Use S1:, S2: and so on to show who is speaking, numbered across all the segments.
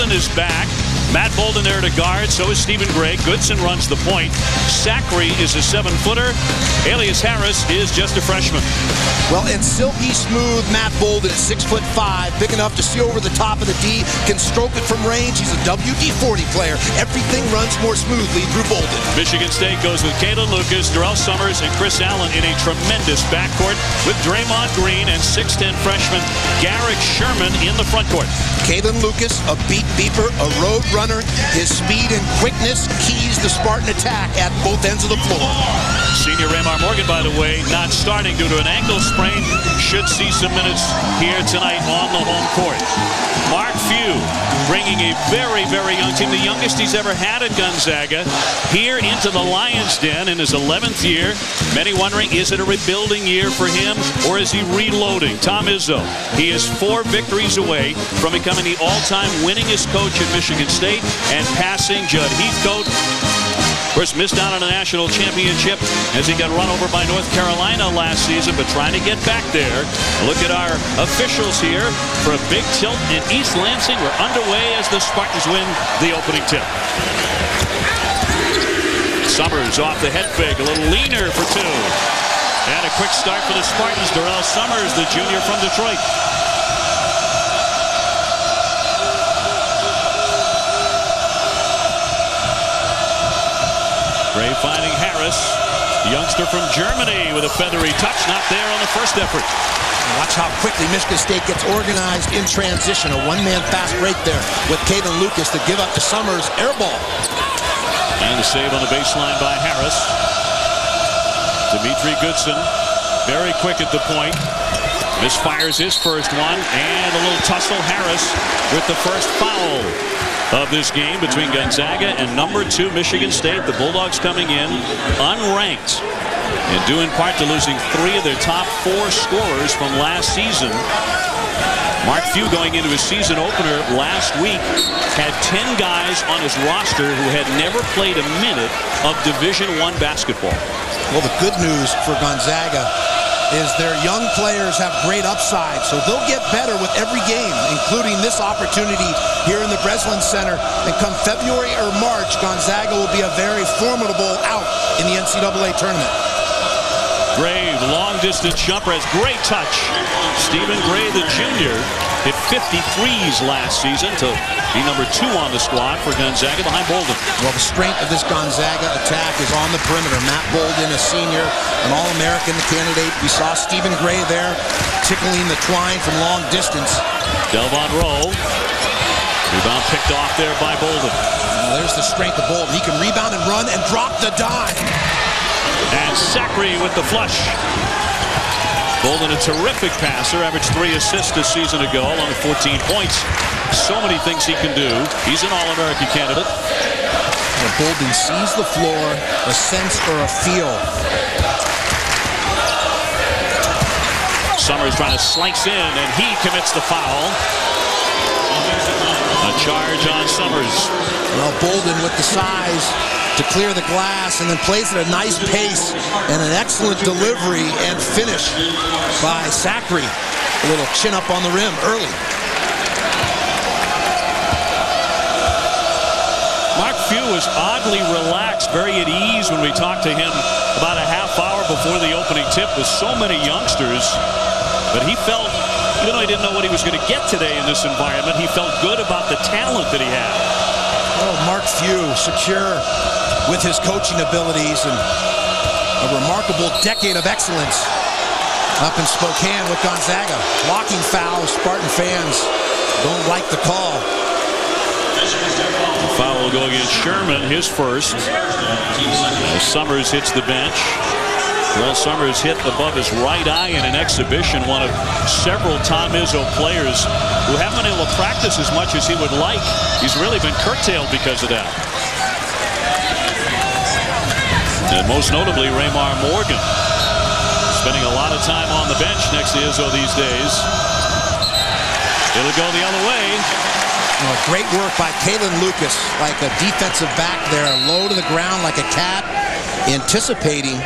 S1: Sherman is back. Matt Bolden there to guard. So is Stephen Gray. Goodson runs the point. Zachary is a 7-footer. Elias Harris is just a freshman.
S2: Well, and silky smooth Matt Bolden at 6'5", big enough to see over the top of the D, can stroke it from range. He's a WD-40 player. Everything runs more smoothly through Bolden.
S1: Michigan State goes with Kalen Lucas, Darrell Summers, and Chris Allen in a tremendous backcourt with Draymond Green and 6'10" freshman Garrick Sherman in the front court.
S2: Kalen Lucas, a beat beeper, a road runner. His speed and quickness keys the Spartan attack at both ends of the floor.
S1: Senior Raymar Morgan, by the way, not starting due to an ankle sprain. Should see some minutes here tonight on the home court. Mark Few bringing a very, very young team, the youngest he's ever had at Gonzaga, here into the Lions' Den in his 11th year. Many wondering, is it a rebuilding year for him, or is he reloading? Tom Izzo, he is 4 victories away from becoming the all-time winningest coach at Michigan State and passing Judd Heathcote. Of course, missed out on a national championship as he got run over by North Carolina last season, but trying to get back there. Look at our officials here for a big tilt in East Lansing. We're underway as the Spartans win the opening tip. Summers off the head fake, a little leaner for 2. And a quick start for the Spartans. Darrell Summers, the junior from Detroit. Gray finding Harris, the youngster from Germany, with a feathery touch. Not there on the first effort.
S2: Watch how quickly Michigan State gets organized in transition. A one-man fast break there with Kalen Lucas to give up to Summers. Air ball.
S1: And the save on the baseline by Harris. Dimitri Goodson, very quick at the point. Misfires his first one. And a little tussle. Harris with the first foul of this game between Gonzaga and number 2 Michigan State. The Bulldogs coming in unranked, and due in part to losing 3 of their top 4 scorers from last season. Mark Few, going into his season opener last week, had 10 guys on his roster who had never played a minute of Division I basketball.
S2: Well, the good news for Gonzaga is their young players have great upside, so they'll get better with every game, including this opportunity here in the Breslin Center. And come February or March, Gonzaga will be a very formidable out in the NCAA tournament.
S1: Gray, long-distance jumper, has great touch. Stephen Gray, the junior, hit 53s last season to be number 2 on the squad for Gonzaga behind Bolden.
S2: Well, the strength of this Gonzaga attack is on the perimeter. Matt Bolden, a senior, an All-American candidate. We saw Stephen Gray there tickling the twine from long distance.
S1: Delvon Rowe. Rebound picked off there by Bolden.
S2: There's the strength of Bolden. He can rebound and run and drop the dime.
S1: And Zachary with the flush. Bolden, a terrific passer, averaged 3 assists this season ago, along with 14 points. So many things he can do. He's an All-American candidate.
S2: And Bolden sees the floor, a sense or a feel.
S1: Summers trying to slice in, and he commits the foul. A charge on Summers.
S2: Well, Bolden with the size to clear the glass, and then plays at a nice pace, and an excellent delivery and finish by Zachary. A little chin up on the rim early.
S1: Mark Few was oddly relaxed, very at ease when we talked to him about a half hour before the opening tip with so many youngsters. But he felt, even though he didn't know what he was going to get today in this environment, he felt good about the talent that he had.
S2: Oh, Mark Few, secure with his coaching abilities, and a remarkable decade of excellence up in Spokane with Gonzaga. Blocking fouls, Spartan fans don't like the call.
S1: The foul will go against Sherman, his first. As Summers hits the bench. Well, Summers hit above his right eye in an exhibition, one of several Tom Izzo players who haven't been able to practice as much as he would like. He's really been curtailed because of that. And most notably, Raymar Morgan, spending a lot of time on the bench next to Izzo these days. It'll go the other way.
S2: Well, great work by Kalen Lucas, like a defensive back there, low to the ground like a cat, anticipating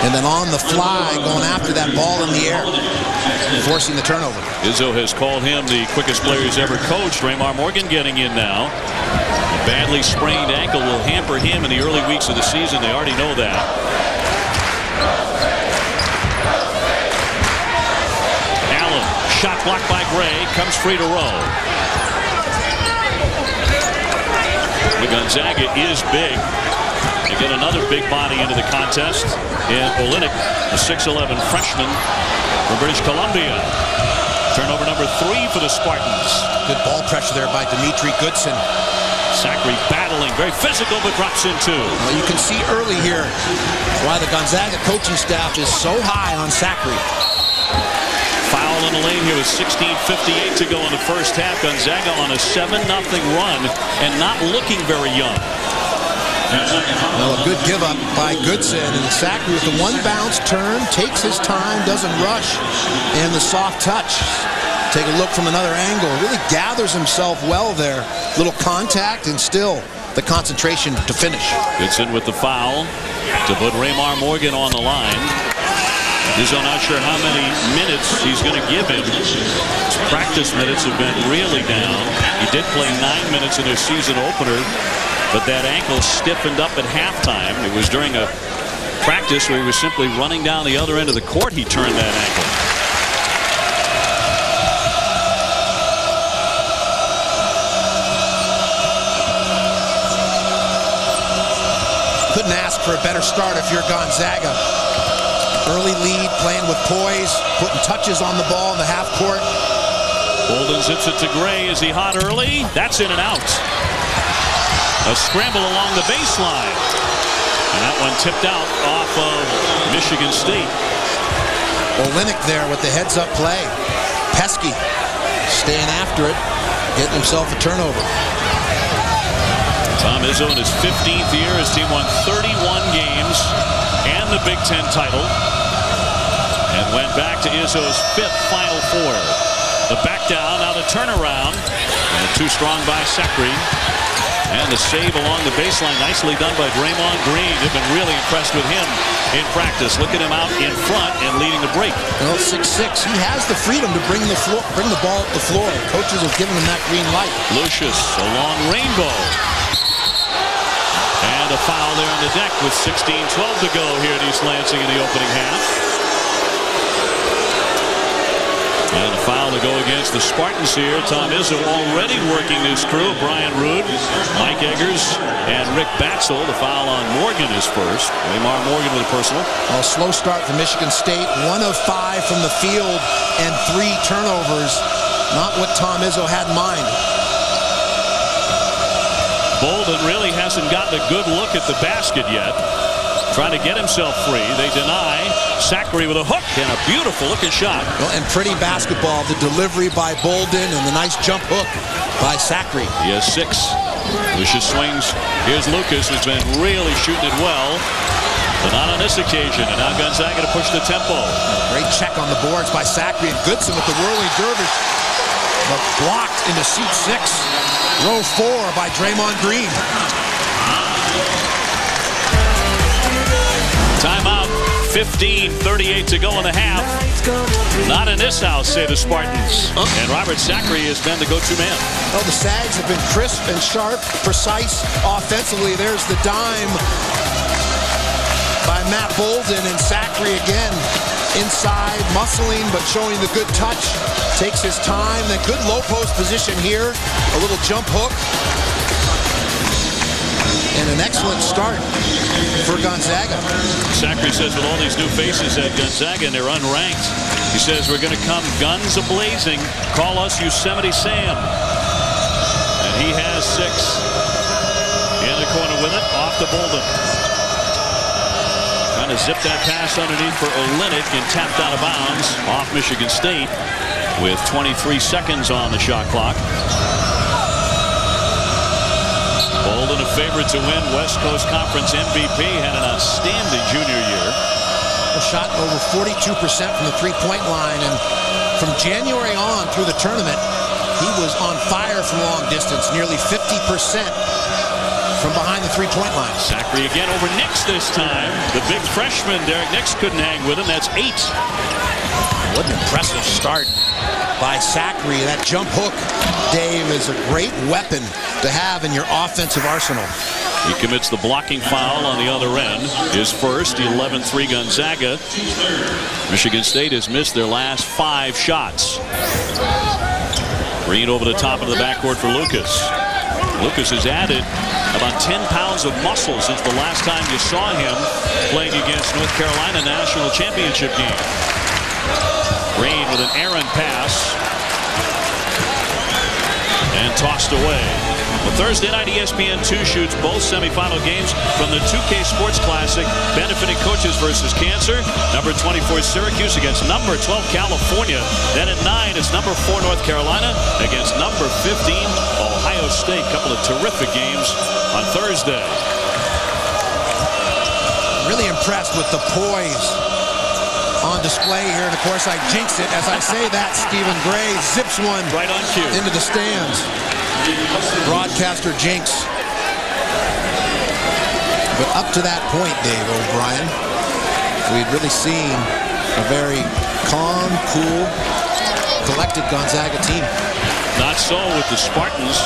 S2: And then on the fly, going after that ball in the air, forcing the turnover.
S1: Izzo has called him the quickest player he's ever coached. Raymar Morgan getting in now. A badly sprained ankle will hamper him in the early weeks of the season. They already know that. Allen, shot blocked by Gray, comes free to row. The Gonzaga is big. They get another big body into the contest in Olenek, the 6'11 freshman from British Columbia. Turnover number 3 for the Spartans.
S2: Good ball pressure there by Dimitri Goodson.
S1: Zachary battling, very physical, but drops in 2.
S2: Well, you can see early here why the Gonzaga coaching staff is so high on Zachary.
S1: Foul in the lane here with 16:58 to go in the first half. Gonzaga on a 7-0 run and not looking very young.
S2: Well, a good give up by Goodson, and Zachary with the one bounce turn, takes his time, doesn't rush, and the soft touch. Take a look from another angle, really gathers himself well there. Little contact and still the concentration to finish.
S1: Goodson with the foul to put Raymar Morgan on the line. Izzo not sure how many minutes he's going to give him. His practice minutes have been really down. He did play 9 minutes in their season opener, but that ankle stiffened up at halftime. It was during a practice where he was simply running down the other end of the court. He turned that ankle.
S2: Couldn't ask for a better start if you're Gonzaga. Early lead, playing with poise, putting touches on the ball in the half court.
S1: Bolden zips it to Gray. Is he hot early? That's in and out. A scramble along the baseline. And that one tipped out off of Michigan State.
S2: Olenek there with the heads-up play. Pesky staying after it, getting himself a turnover.
S1: Tom Izzo in his 15th year. His team won 31 games and the Big Ten title. And went back to Izzo's 5th Final Four. The back down, now the turnaround. And too strong by Zachary. And the save along the baseline, nicely done by Draymond Green. They've been really impressed with him in practice. Look at him out in front and leading the break.
S2: Well, 6'6", he has the freedom to bring the ball up the floor. Coaches have given him that green light.
S1: Lucius, a long rainbow. And a foul there on the deck with 16:12 to go here at East Lansing in the opening half. And a foul to go against the Spartans here. Tom Izzo already working this crew. Brian Rude, Mike Eggers, and Rick Batzel. The foul on Morgan is first. Raymar Morgan with a personal.
S2: Well, slow start for Michigan State. 1 of 5 from the field and 3 turnovers. Not what Tom Izzo had in mind.
S1: Bolden really hasn't gotten a good look at the basket yet. Trying to get himself free. They deny. Zachary with a hook and a beautiful looking shot.
S2: Well, and pretty basketball. The delivery by Bolden and the nice jump hook by Zachary.
S1: He has 6. Lucius swings. Here's Lucas, who's been really shooting it well, but not on this occasion. And now Gonzaga to push the tempo.
S2: Great check on the boards by Zachary, and Goodson with the whirling dervish. But blocked into seat 6. Row 4 by Draymond Green.
S1: Timeout. 15:38 to go in the half. Not in this house, say the Spartans. And Robert Zachary has been the go-to man.
S2: Well, the Sags have been crisp and sharp, precise offensively. There's the dime by Matt Bolden, and Zachary again inside, muscling but showing the good touch. Takes his time. The good low post position here. A little jump hook. And an excellent start for Gonzaga.
S1: Zachary says with all these new faces at Gonzaga and they're unranked, he says we're going to come guns a-blazing. Call us Yosemite Sam. And he has 6. In the corner with it, off to Bolden. Trying to zip that pass underneath for Olenek and tapped out of bounds off Michigan State with 23 seconds on the shot clock. Bolden a favorite to win West Coast Conference MVP. Had an outstanding junior year.
S2: Shot over 42% from the three-point line, and from January on through the tournament, he was on fire from long distance, nearly 50% from behind the three-point line.
S1: Zachary again over Nix this time. The big freshman, Derek Nix, couldn't hang with him. That's 8.
S2: What an impressive start by Zachary. That jump hook, Dave, is a great weapon to have in your offensive arsenal.
S1: He commits the blocking foul on the other end. His first, 11-3 Gonzaga. Michigan State has missed their last 5 shots. Green over the top of the backcourt for Lucas. Lucas has added about 10 pounds of muscle since the last time you saw him playing against North Carolina national championship game. Green with an errant pass. And tossed away. Well, Thursday night, ESPN2 shoots both semifinal games from the 2K Sports Classic, benefiting Coaches versus Cancer. Number 24 Syracuse against number 12 California. Then at 9, it's number 4 North Carolina against number 15 Ohio State. Couple of terrific games on Thursday.
S2: Really impressed with the poise on display here, and of course I jinx it as I say that. Stephen Gray zips one
S1: right on cue
S2: into the stands. Broadcaster jinx. But up to that point, Dave O'Brien, we'd really seen a very calm, cool, collected Gonzaga team.
S1: Not so with the Spartans.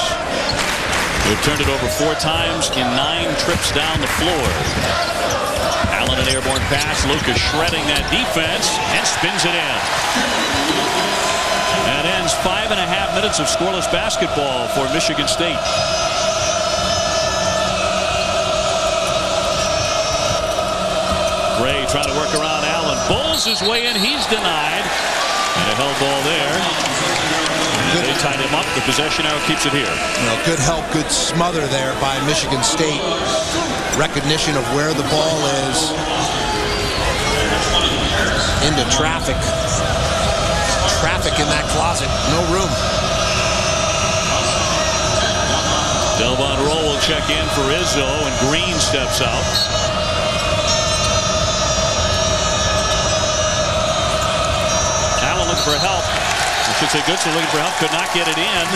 S1: They've turned it over 4 times in 9 trips down the floor. Allen, an airborne pass. Lucas shredding that defense and spins it in. That ends 5.5 minutes of scoreless basketball for Michigan State. Gray trying to work around Allen. Bulls his way in. He's denied. And a held ball there. They tied him up. The possession arrow keeps it here.
S2: Well, good help, good smother there by Michigan State. Recognition of where the ball is. Into traffic. Traffic in that closet. No room.
S1: Delvon Rowe will check in for Izzo, and Green steps out. Allen looking for help. I should say Goodson looking for help. Could not get it in.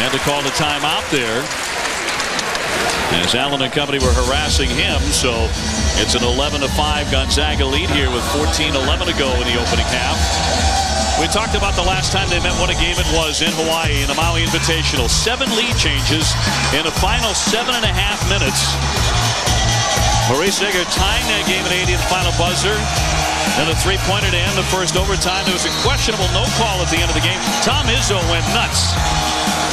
S1: And to call the timeout there. As Allen and company were harassing him, so it's an 11-5 Gonzaga lead here with 14-11 to go in the opening half. We talked about the last time they met, what a game it was in Hawaii in the Maui Invitational. 7 lead changes in the final 7.5 minutes. Maurice Egger tying that game at 80 at the final buzzer. Then a 3-pointer to end the first overtime. There was a questionable no call at the end of the game. Tom Izzo went nuts.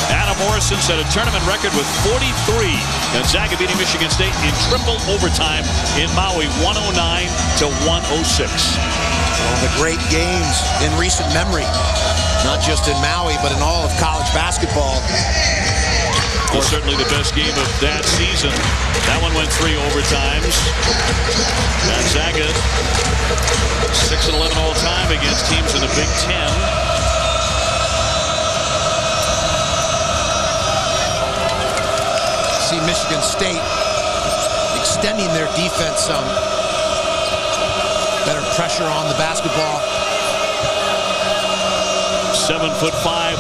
S1: Adam Morrison set a tournament record with 43. Gonzaga beating Michigan State in triple overtime in Maui, 109-106.
S2: One of the great games in recent memory, not just in Maui, but in all of college basketball.
S1: Well, certainly the best game of that season. That one went 3 overtimes. Gonzaga 6-11 all time against teams in the Big Ten.
S2: See Michigan State extending their defense some. Better pressure on the basketball.
S1: 7'5"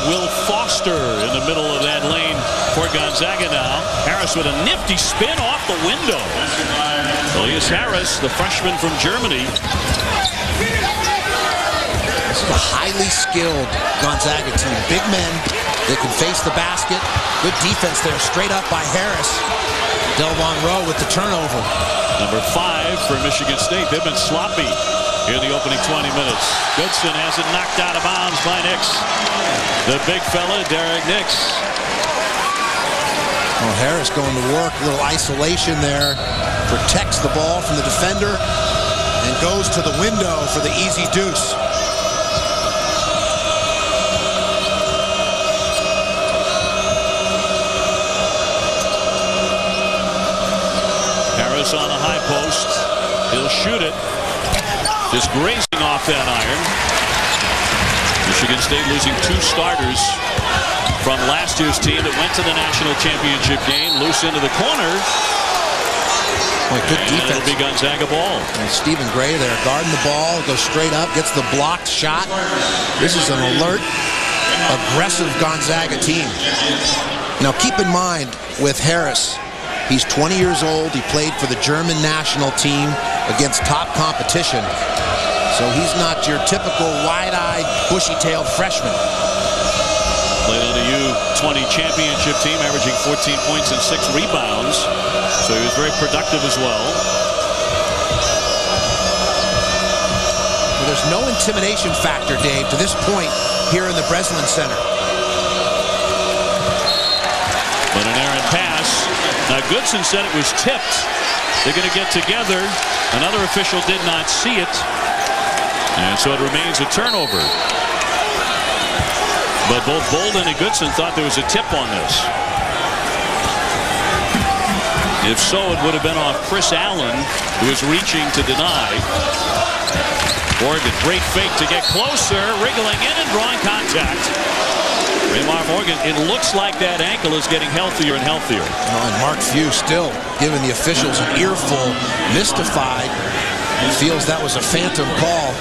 S1: Will Foster in the middle of that lane for Gonzaga now. Harris with a nifty spin off the window. Elias Harris, the freshman from Germany.
S2: This is a highly skilled Gonzaga team. Big men, they can face the basket. Good defense there, straight up by Harris. Delvon Rowe with the turnover.
S1: Number 5 for Michigan State. They've been sloppy in the opening 20 minutes. Goodson has it knocked out of bounds by Nix. The big fella, Derek Nix.
S2: Well, Harris going to work, a little isolation there. Protects the ball from the defender and goes to the window for the easy deuce.
S1: Harris on the high post. He'll shoot it. Just grazing off that iron. Michigan State losing 2 starters from last year's team that went to the national championship game. Loose into the corner.
S2: Boy, good defense.
S1: It'll be Gonzaga ball.
S2: And Stephen Gray there guarding the ball, goes straight up, gets the blocked shot. This is an alert, aggressive Gonzaga team. Now keep in mind with Harris, He's 20 years old. He played for the German national team against top competition. So he's not your typical wide-eyed, bushy-tailed freshman.
S1: Played on the U20 championship team, averaging 14 points and 6 rebounds. So he was very productive as well.
S2: There's no intimidation factor, Dave, to this point here in the Breslin Center.
S1: But an errant pass. Now Goodson said it was tipped. They're going to get together. Another official did not see it. And so it remains a turnover. But both Bolden and Goodson thought there was a tip on this. If so, it would have been off Chris Allen, who was reaching to deny. Morgan, great fake to get closer, wriggling in and drawing contact. Raymar Morgan, it looks like that ankle is getting healthier and healthier.
S2: And Mark Few still giving the officials an earful, mystified. He feels that was a phantom call.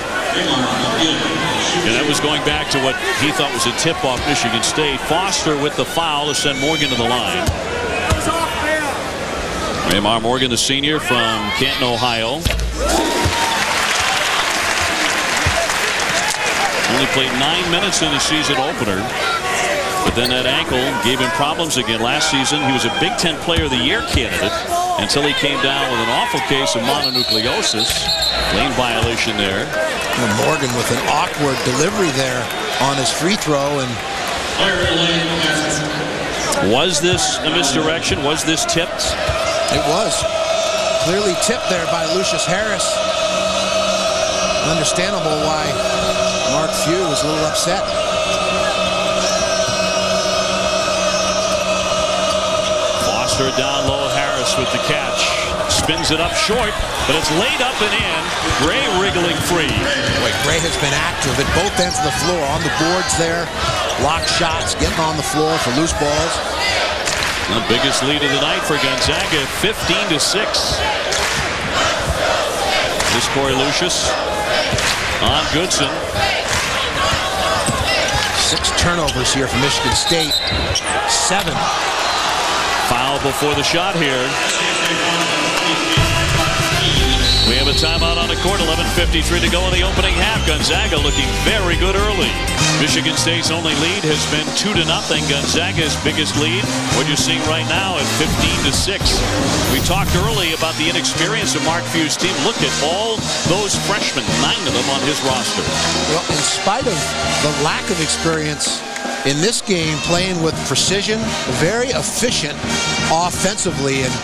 S1: And that was going back to what he thought was a tip off Michigan State. Foster with the foul to send Morgan to the line. Raymar Morgan, the senior from Canton, Ohio. Only played 9 minutes in the season opener. But then that ankle gave him problems again. Last season, he was a Big Ten Player of the Year candidate until he came down with an awful case of mononucleosis. Lane violation there.
S2: And Morgan with an awkward delivery there on his free throw. And
S1: was this a misdirection? Was this tipped?
S2: It was. Clearly tipped there by Lucius Harris. Understandable why Mark Few was a little upset.
S1: Foster down low, Harris with the catch. Spins it up short, but it's laid up and in. Gray wriggling free.
S2: Boy, Gray has been active at both ends of the floor. On the boards there, block shots, getting on the floor for loose balls.
S1: The biggest lead of the night for Gonzaga, 15-6. This Corey Lucius on Goodson.
S2: 6 turnovers here for Michigan State. 7.
S1: Foul before the shot here. We have a timeout on the court. 11:53 to go in the opening half. Gonzaga looking very good early. Michigan State's only lead has been 2-0. Gonzaga's biggest lead, what you're seeing right now, at 15-6. We talked early about the inexperience of Mark Few's team. Look at all those freshmen, 9 of them on his roster.
S2: Well, in spite of the lack of experience in this game, playing with precision, very efficient offensively, and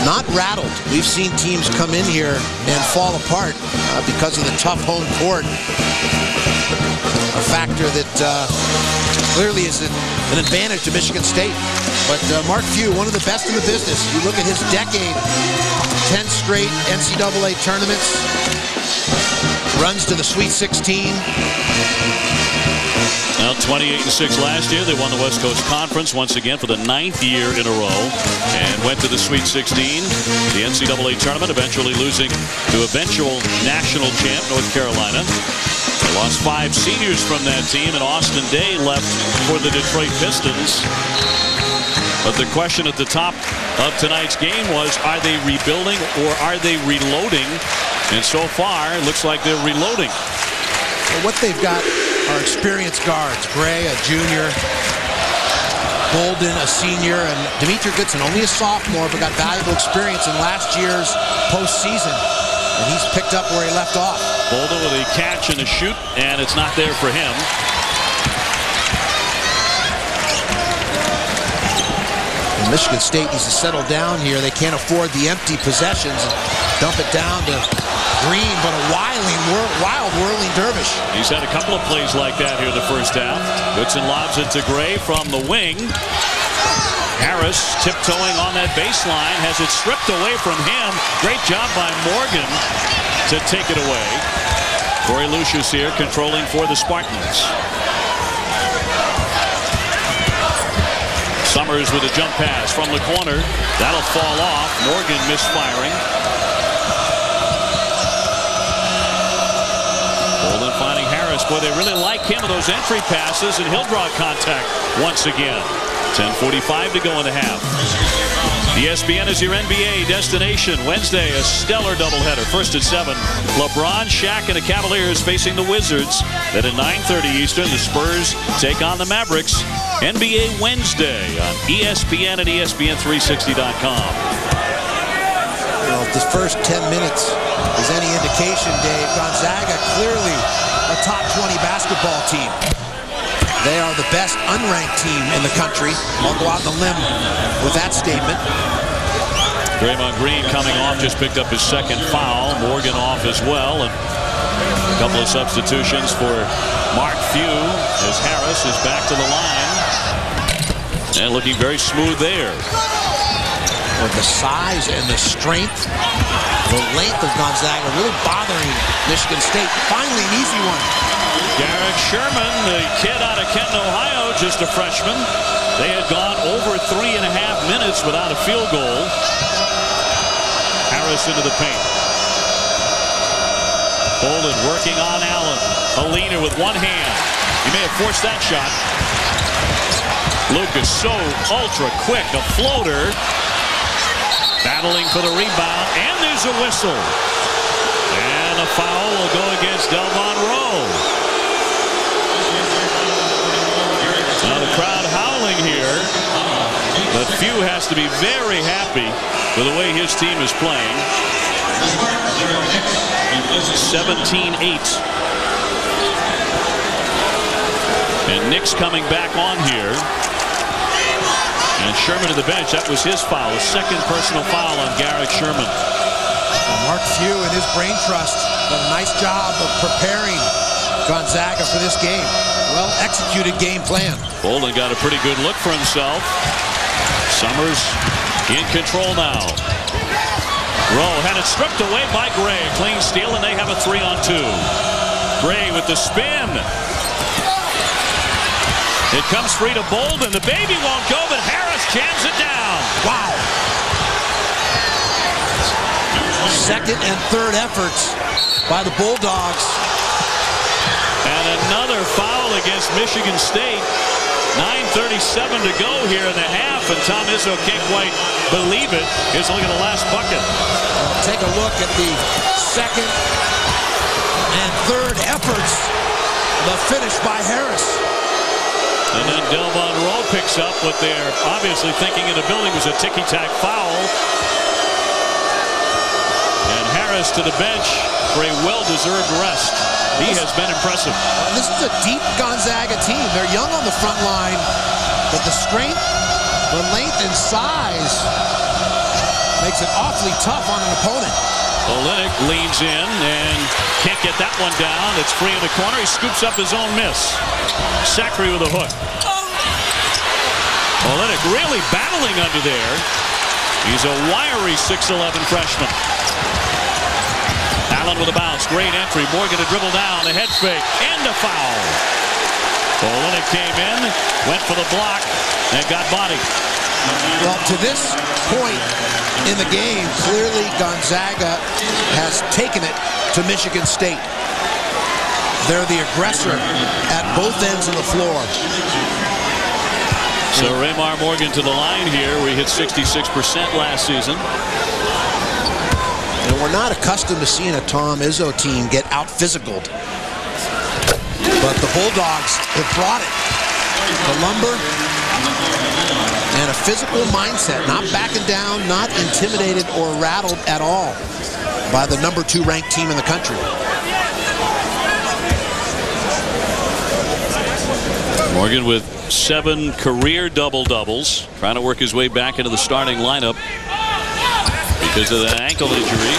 S2: not rattled. We've seen teams come in here and fall apart because of the tough home court. A factor that clearly is an advantage to Michigan State. But Mark Few, one of the best in the business. You look at his decade, 10 straight NCAA tournaments, runs to the Sweet 16.
S1: Now 28-6 last year. They won the West Coast Conference once again for the 9th year in a row and went to the Sweet 16. The NCAA tournament, eventually losing to eventual national champ North Carolina. They lost 5 seniors from that team, and Austin Day left for the Detroit Pistons. But the question at the top of tonight's game was, are they rebuilding or are they reloading? And so far, it looks like they're reloading.
S2: Well, what they've got are experienced guards. Gray, a junior. Bolden, a senior. And Demetri Goodson, only a sophomore, but got valuable experience in last year's postseason. And he's picked up where he left off.
S1: Bolden with a catch and a shoot, and it's not there for him.
S2: And Michigan State needs to settle down here. They can't afford the empty possessions and dump it down to Green, but a wild whirling dervish.
S1: He's had a couple of plays like that here in the first half. Goodson lobs it to Gray from the wing. Harris tiptoeing on that baseline, has it stripped away from him. Great job by Morgan to take it away. Corey Lucius here controlling for the Spartans. Summers with a jump pass from the corner. That'll fall off. Morgan misfiring. Bolden finding Harris. Boy, they really like him with those entry passes, and he'll draw contact once again. 10:45 to go in the half. ESPN is your NBA destination. Wednesday, a stellar doubleheader. First at 7, LeBron, Shaq, and the Cavaliers facing the Wizards. Then at 9:30 Eastern, the Spurs take on the Mavericks. NBA Wednesday on ESPN and ESPN360.com.
S2: Well, if the first 10 minutes is any indication, Dave, Gonzaga clearly a top 20 basketball team. They are the best unranked team in the country. I'll go out on the limb with that statement.
S1: Draymond Green coming off, just picked up his second foul. Morgan off as well. And a couple of substitutions for Mark Few as Harris is back to the line. And looking very smooth there.
S2: With the size and the strength, the length of Gonzaga really bothering Michigan State. Finally, an easy one.
S1: Garrett Sherman, the kid out of Kenton, Ohio, just a freshman. They had gone over 3.5 minutes without a field goal. Harris into the paint. Bolden working on Allen. Alina with one hand. He may have forced that shot. Lucas so ultra quick, a floater. Battling for the rebound, and there's a whistle. And a foul will go against Delvon Rowe. Now the crowd howling here, but Few has to be very happy with the way his team is playing. 17-8. And Nick's coming back on here. And Sherman to the bench. That was his foul. His second personal foul on Garrett Sherman.
S2: Mark Few and his brain trust done a nice job of preparing Gonzaga for this game. Well executed game plan.
S1: Bolden got a pretty good look for himself. Summers in control now. Rowe had it stripped away by Gray. Clean steal, and they have a 3-on-2. Gray with the spin. It comes free to Bolden. The baby won't go, but Harris jams it down.
S2: Wow. Second and third efforts by the Bulldogs.
S1: And another foul against Michigan State. 9:37 to go here in the half, and Tom Izzo can't quite believe it. Here's a look at the last bucket.
S2: Take a look at the second and third efforts. The finish by Harris.
S1: And then Delvon Rowe picks up what they're obviously thinking in the building was a ticky-tack foul. And Harris to the bench for a well-deserved rest. He has been impressive.
S2: This is a deep Gonzaga team. They're young on the front line, but the strength, the length, and size makes it awfully tough on an opponent.
S1: Olynyk leans in and can't get that one down. It's free in the corner. He scoops up his own miss. Zachary with a hook. Olynyk really battling under there. He's a wiry 6'11" freshman. Allen with a bounce. Great entry. Morgan to dribble down. The head fake. And a foul. Olynyk came in, went for the block, and got bodied.
S2: Well, to this point in the game, clearly Gonzaga has taken it to Michigan State. They're the aggressor at both ends of the floor.
S1: So Raymar Morgan to the line here. We hit 66% last season.
S2: And we're not accustomed to seeing a Tom Izzo team get out-physicaled. But the Bulldogs have brought it. The lumber and a physical mindset, not backing down, not intimidated or rattled at all by the number 2 ranked team in the country.
S1: Morgan with 7 career double-doubles, trying to work his way back into the starting lineup because of that ankle injury.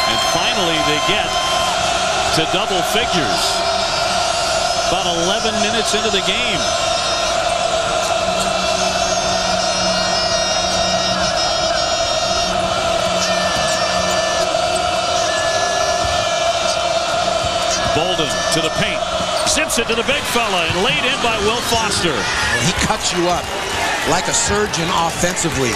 S1: And finally they get to double figures about 11 minutes into the game. Bolden to the paint. Zips it to the big fella and laid in by Will Foster.
S2: He cuts you up like a surgeon offensively.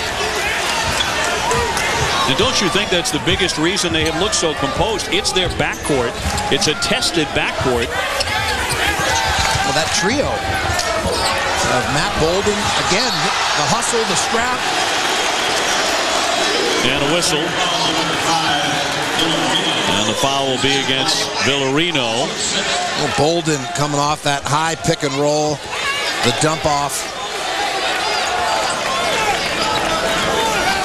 S1: And don't you think that's the biggest reason they have looked so composed? It's their backcourt. It's a tested backcourt.
S2: Well, that trio, Matt Bolden. Again, the hustle, the scrap.
S1: And a whistle. And the foul will be against Villarino.
S2: Well, Bolden coming off that high pick and roll. The dump off.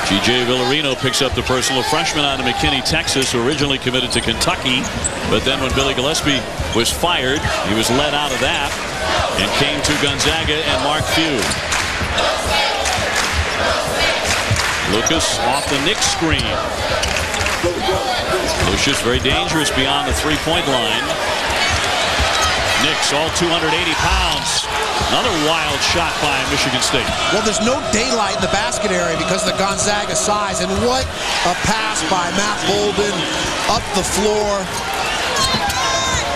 S1: G.J. Villarino picks up the personal. Freshman out of McKinney, Texas, who originally committed to Kentucky. But then when Billy Gillespie was fired, he was let out of that and came to Gonzaga and Mark Few. Lucas off the Knicks screen. Lucius very dangerous beyond the three-point line. Knicks all 280 pounds. Another wild shot by Michigan State.
S2: Well, there's no daylight in the basket area because of the Gonzaga size. And what a pass by Matt Bolden up the floor.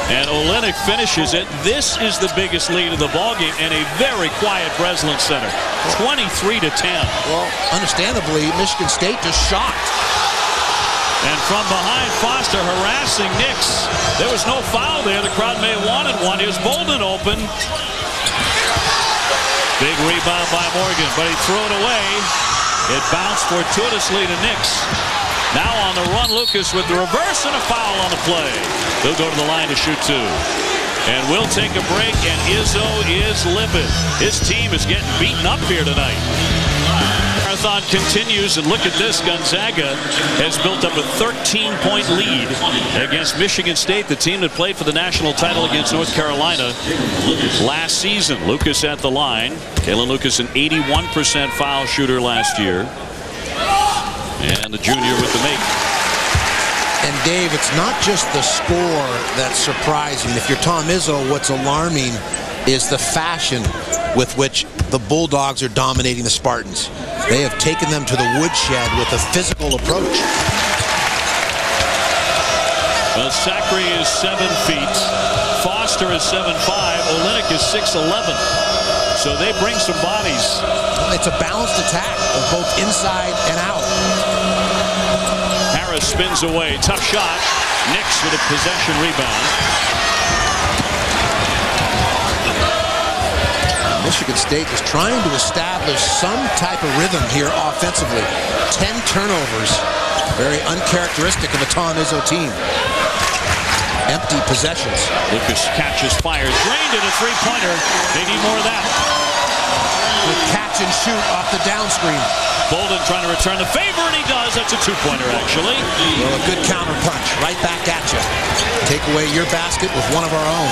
S1: And Olynyk finishes it. This is the biggest lead of the ballgame and a very quiet Breslin Center. 23-10.
S2: Well, understandably, Michigan State just shocked.
S1: And from behind, Foster harassing Knicks. There was no foul there. The crowd may have wanted one. Here's Bolden open. Big rebound by Morgan, but he threw it away. It bounced fortuitously to Knicks. Now on the run, Lucas with the reverse and a foul on the play. He'll go to the line to shoot two. And we'll take a break, and Izzo is livid. His team is getting beaten up here tonight. Marathon continues, and look at this. Gonzaga has built up a 13-point lead against Michigan State, the team that played for the national title against North Carolina last season. Lucas at the line. Kalen Lucas, an 81% foul shooter last year. And the junior with the make.
S2: And Dave, it's not just the score that's surprising. If you're Tom Izzo, what's alarming is the fashion with which the Bulldogs are dominating the Spartans. They have taken them to the woodshed with a physical approach.
S1: Well, Sacre is 7 feet. Foster is 7'5". Olynyk is 6'11". So they bring some bodies.
S2: It's a balanced attack of both inside and out.
S1: Harris spins away. Tough shot. Knicks with a possession rebound.
S2: Michigan State is trying to establish some type of rhythm here offensively. 10 turnovers. Very uncharacteristic of a Tom Izzo team. Empty possessions.
S1: Lucas catches, fires, drained it, a three-pointer. They need more of that.
S2: With catch and shoot off the down screen.
S1: Bolden trying to return the favor, and he does. That's a two-pointer, actually.
S2: Well, a good counter punch right back at you. Take away your basket with one of our own.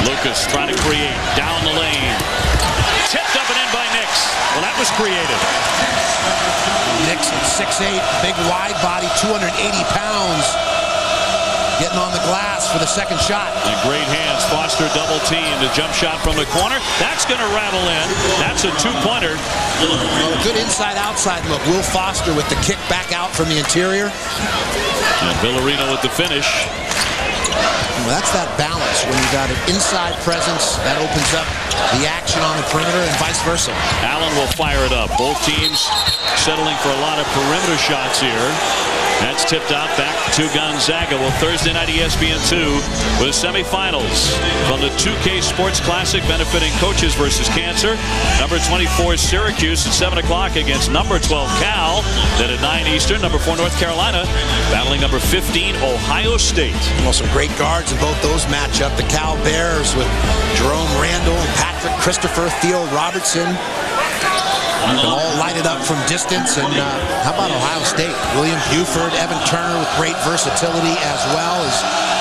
S1: Lucas trying to create down the lane. Tipped up and in by Knicks. Well, that was creative.
S2: Knicks at 6'8", big wide body, 280 pounds. Getting on the glass for the second shot.
S1: And great hands. Foster double team. The jump shot from the corner. That's going to rattle in. That's a two-pointer.
S2: Well, a good inside-outside look. Will Foster with the kick back out from the interior.
S1: And Villarino with the finish.
S2: Well, that's that balance. When you've got an inside presence, that opens up the action on the perimeter and vice versa.
S1: Allen will fire it up. Both teams settling for a lot of perimeter shots here. That's tipped out back to Gonzaga. Well, Thursday night ESPN2 with semifinals from the 2K Sports Classic benefiting coaches versus cancer. Number 24 Syracuse at 7 o'clock against number 12 Cal. Then at 9 Eastern, number 4 North Carolina battling number 15 Ohio State.
S2: Well, some great guards in both those matchup. The Cal Bears with Jerome Randall, Patrick Christopher, Theo Robertson. All lighted up from distance. And how about Ohio State? William Buford, Evan Turner with great versatility, as well as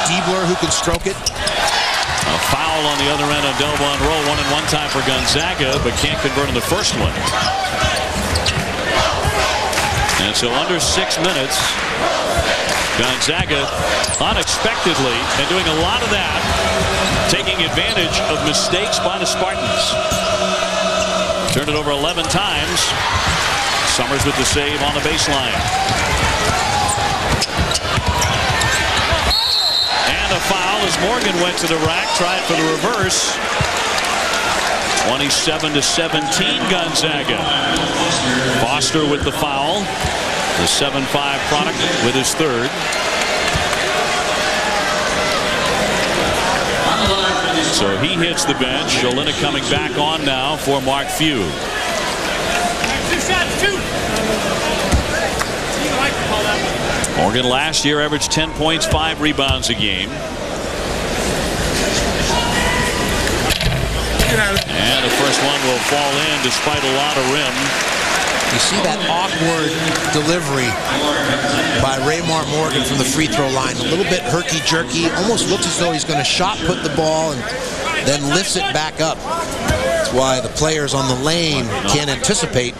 S2: Diebler, who can stroke it.
S1: A foul on the other end of Del Monroe. 1-and-1 time for Gonzaga, but can't convert in the first one. And so under 6 minutes, Gonzaga unexpectedly, and doing a lot of that, taking advantage of mistakes by the Spartans. Turned it over 11 times. Summers with the save on the baseline. And a foul as Morgan went to the rack, tried for the reverse. 27-17 Gonzaga. Foster with the foul. The 7-5 product with his third. So he hits the bench. Olynyk coming back on now for Mark Few. Morgan last year averaged 10 points, 5 rebounds a game. And the first one will fall in despite a lot of rim.
S2: You see that awkward delivery by Raymar Morgan from the free throw line. A little bit herky-jerky. Almost looks as though he's going to shot put the ball and then lifts it back up. That's why the players on the lane can't anticipate,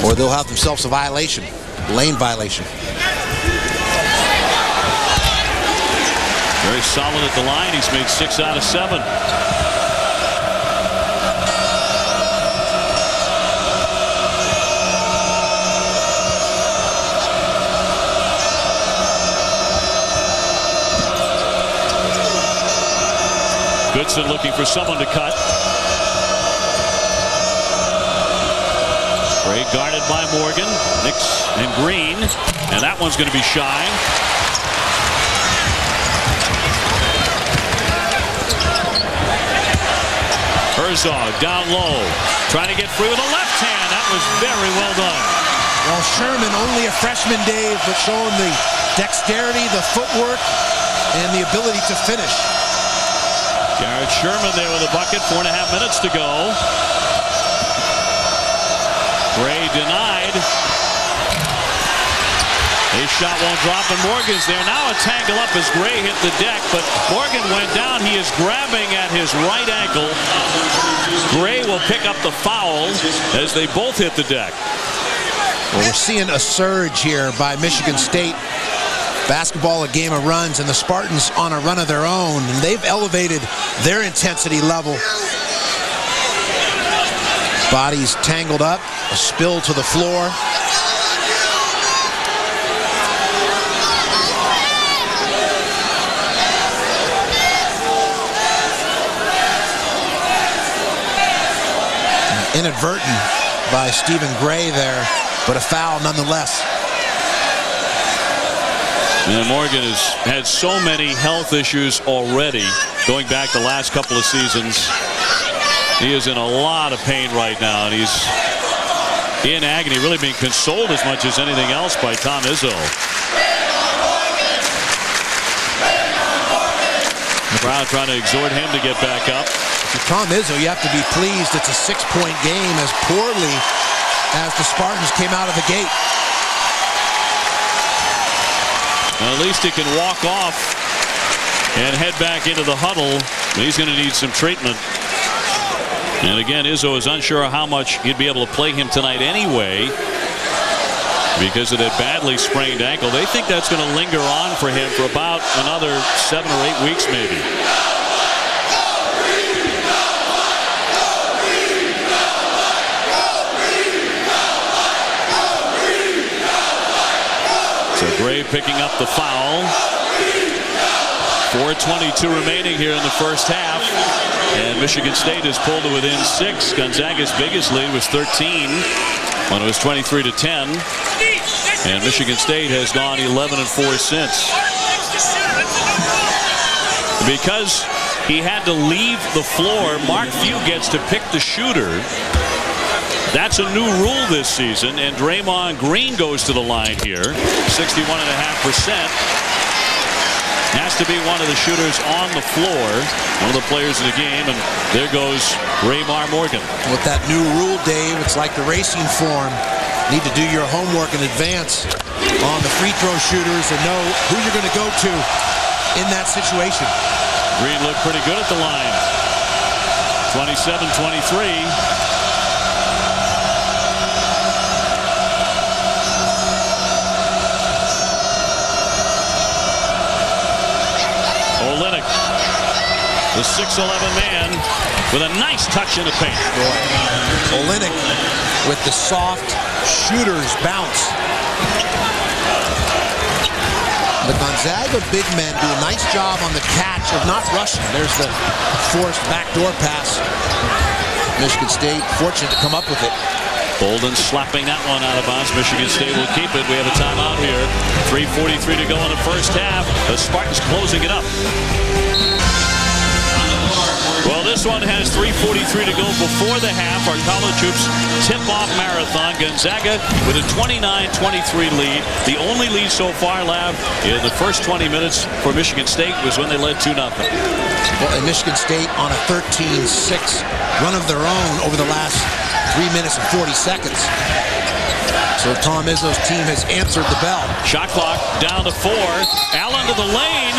S2: or they'll have themselves a violation. Lane violation.
S1: Very solid at the line. He's made 6 out of 7. Goodson looking for someone to cut. Gray guarded by Morgan. Nix and Green. And that one's going to be shy. Herzog down low. Trying to get free with a left hand. That was very well done.
S2: Well, Sherman, only a freshman, Dave, but showing the dexterity, the footwork, and the ability to finish.
S1: Garrett Sherman there with a bucket. 4.5 minutes to go. Gray denied. His shot won't drop, and Morgan's there. Now a tangle up as Gray hit the deck, but Morgan went down. He is grabbing at his right ankle. Gray will pick up the foul as they both hit the deck.
S2: Well, we're seeing a surge here by Michigan State. Basketball, a game of runs, and the Spartans on a run of their own, and they've elevated their intensity level. Bodies tangled up, a spill to the floor. Inadvertent by Stephen Gray there, but a foul nonetheless.
S1: And Morgan has had so many health issues already going back the last couple of seasons. He is in a lot of pain right now, and he's in agony, really being consoled as much as anything else by Tom Izzo. The crowd trying to exhort him to get back up.
S2: For Tom Izzo, you have to be pleased it's a 6-point game, as poorly as the Spartans came out of the gate.
S1: Well, at least he can walk off and head back into the huddle. He's going to need some treatment. And again, Izzo is unsure how much he'd be able to play him tonight anyway because of that badly sprained ankle. They think that's going to linger on for him for about another 7 or 8 weeks maybe. So Gray picking up the foul. 4:22 remaining here in the first half. And Michigan State has pulled to within 6. Gonzaga's biggest lead was 13 when it was 23-10. And Michigan State has gone 11-4 since. Because he had to leave the floor, Mark Few gets to pick the shooter. That's a new rule this season, and Draymond Green goes to the line here. 61.5%. Has to be one of the shooters on the floor, one of the players in the game, and there goes Raymar Morgan.
S2: With that new rule, Dave, it's like the racing form. Need to do your homework in advance on the free throw shooters and know who you're going to go to in that situation.
S1: Green looked pretty good at the line. 27-23. Olynyk, the 6'11" man, with a nice touch in the paint.
S2: Olynyk with the soft shooter's bounce. The Gonzaga big men do a nice job on the catch of not rushing. There's the forced backdoor pass. Michigan State fortunate to come up with it.
S1: Bolden slapping that one out of bounds. Michigan State will keep it. We have a timeout here. 3:43 to go in the first half. The Spartans closing it up. Well, this one has 3:43 to go before the half. Our college hoops tip-off marathon. Gonzaga with a 29-23 lead. The only lead so far, Lav, in the first 20 minutes for Michigan State was when they led 2-0.
S2: Well, and Michigan State on a 13-6 run of their own over the last 3 minutes and 40 seconds. So Tom Izzo's team has answered the bell.
S1: Shot clock down to 4. Allen to the lane,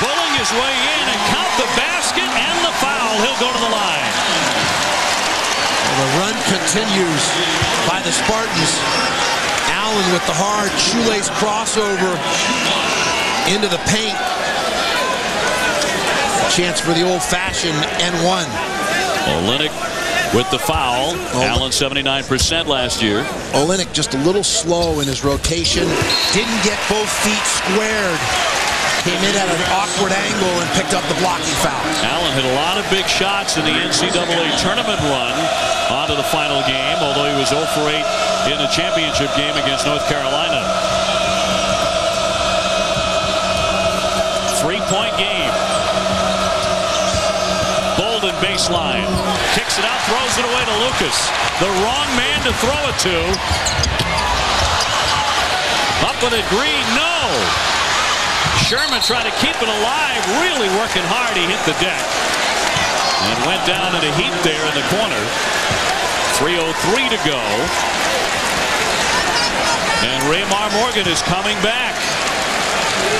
S1: bulling his way in and count the basket and the foul. He'll go to the line.
S2: Well, the run continues by the Spartans. Allen with the hard shoelace crossover into the paint. Chance for the old-fashioned N1.
S1: Olynyk with the foul. Allen 79% last year.
S2: Olynyk just a little slow in his rotation. Didn't get both feet squared. Came in at an awkward angle and picked up the blocking foul.
S1: Allen hit a lot of big shots in the NCAA tournament run onto the final game, although he was 0 for 8 in the championship game against North Carolina. 3-point game. Bolden baseline. Kicks it out, throws it away to Lucas. The wrong man to throw it to. Up with it, Green, no! Sherman tried to keep it alive, really working hard. He hit the deck and went down in a heap there in the corner. 3:03 to go. And Raymar Morgan is coming back.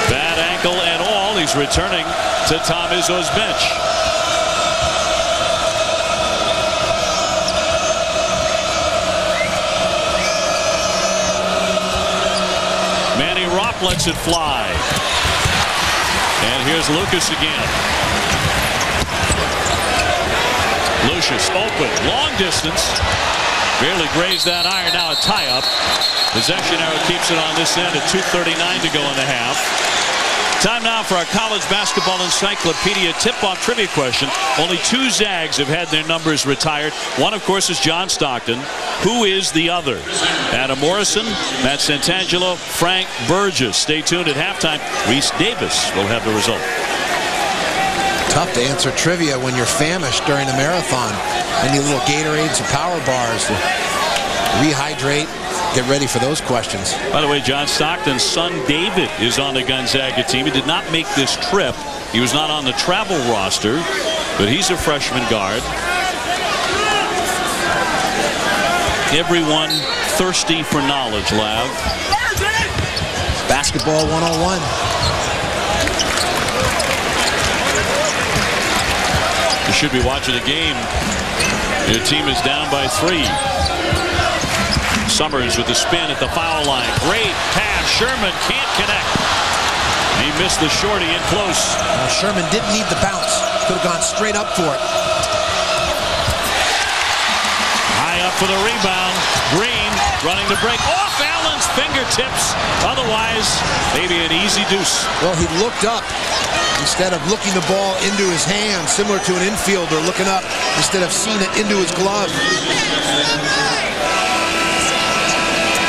S1: Bad ankle and all. He's returning to Tom Izzo's bench. Manny Rock lets it fly. And here's Lucas again. Lucius open, long distance. Barely grazed that iron. Now a tie-up. Possession arrow keeps it on this end at 2:39 to go in the half. Time now for our college basketball encyclopedia tip-off trivia question. Only 2 Zags have had their numbers retired. One, of course, is John Stockton. Who is the other? Adam Morrison, Matt Santangelo, Frank Burgess. Stay tuned at halftime. Reese Davis will have the result.
S2: Tough to answer trivia when you're famished during a marathon. I need little Gatorades and power bars to rehydrate. Get ready for those questions.
S1: By the way, John Stockton's son David is on the Gonzaga team. He did not make this trip. He was not on the travel roster, but he's a freshman guard. Everyone thirsty for knowledge, Lav.
S2: Basketball 101.
S1: You should be watching a game. Your team is down by 3. Summers with the spin at the foul line. Great pass. Sherman can't connect. He missed the shorty in close.
S2: Sherman didn't need the bounce. Could have gone straight up for it.
S1: High up for the rebound. Green running the break. Off Allen's fingertips. Otherwise, maybe an easy deuce.
S2: Well, he looked up instead of looking the ball into his hand, similar to an infielder looking up instead of seeing it into his glove.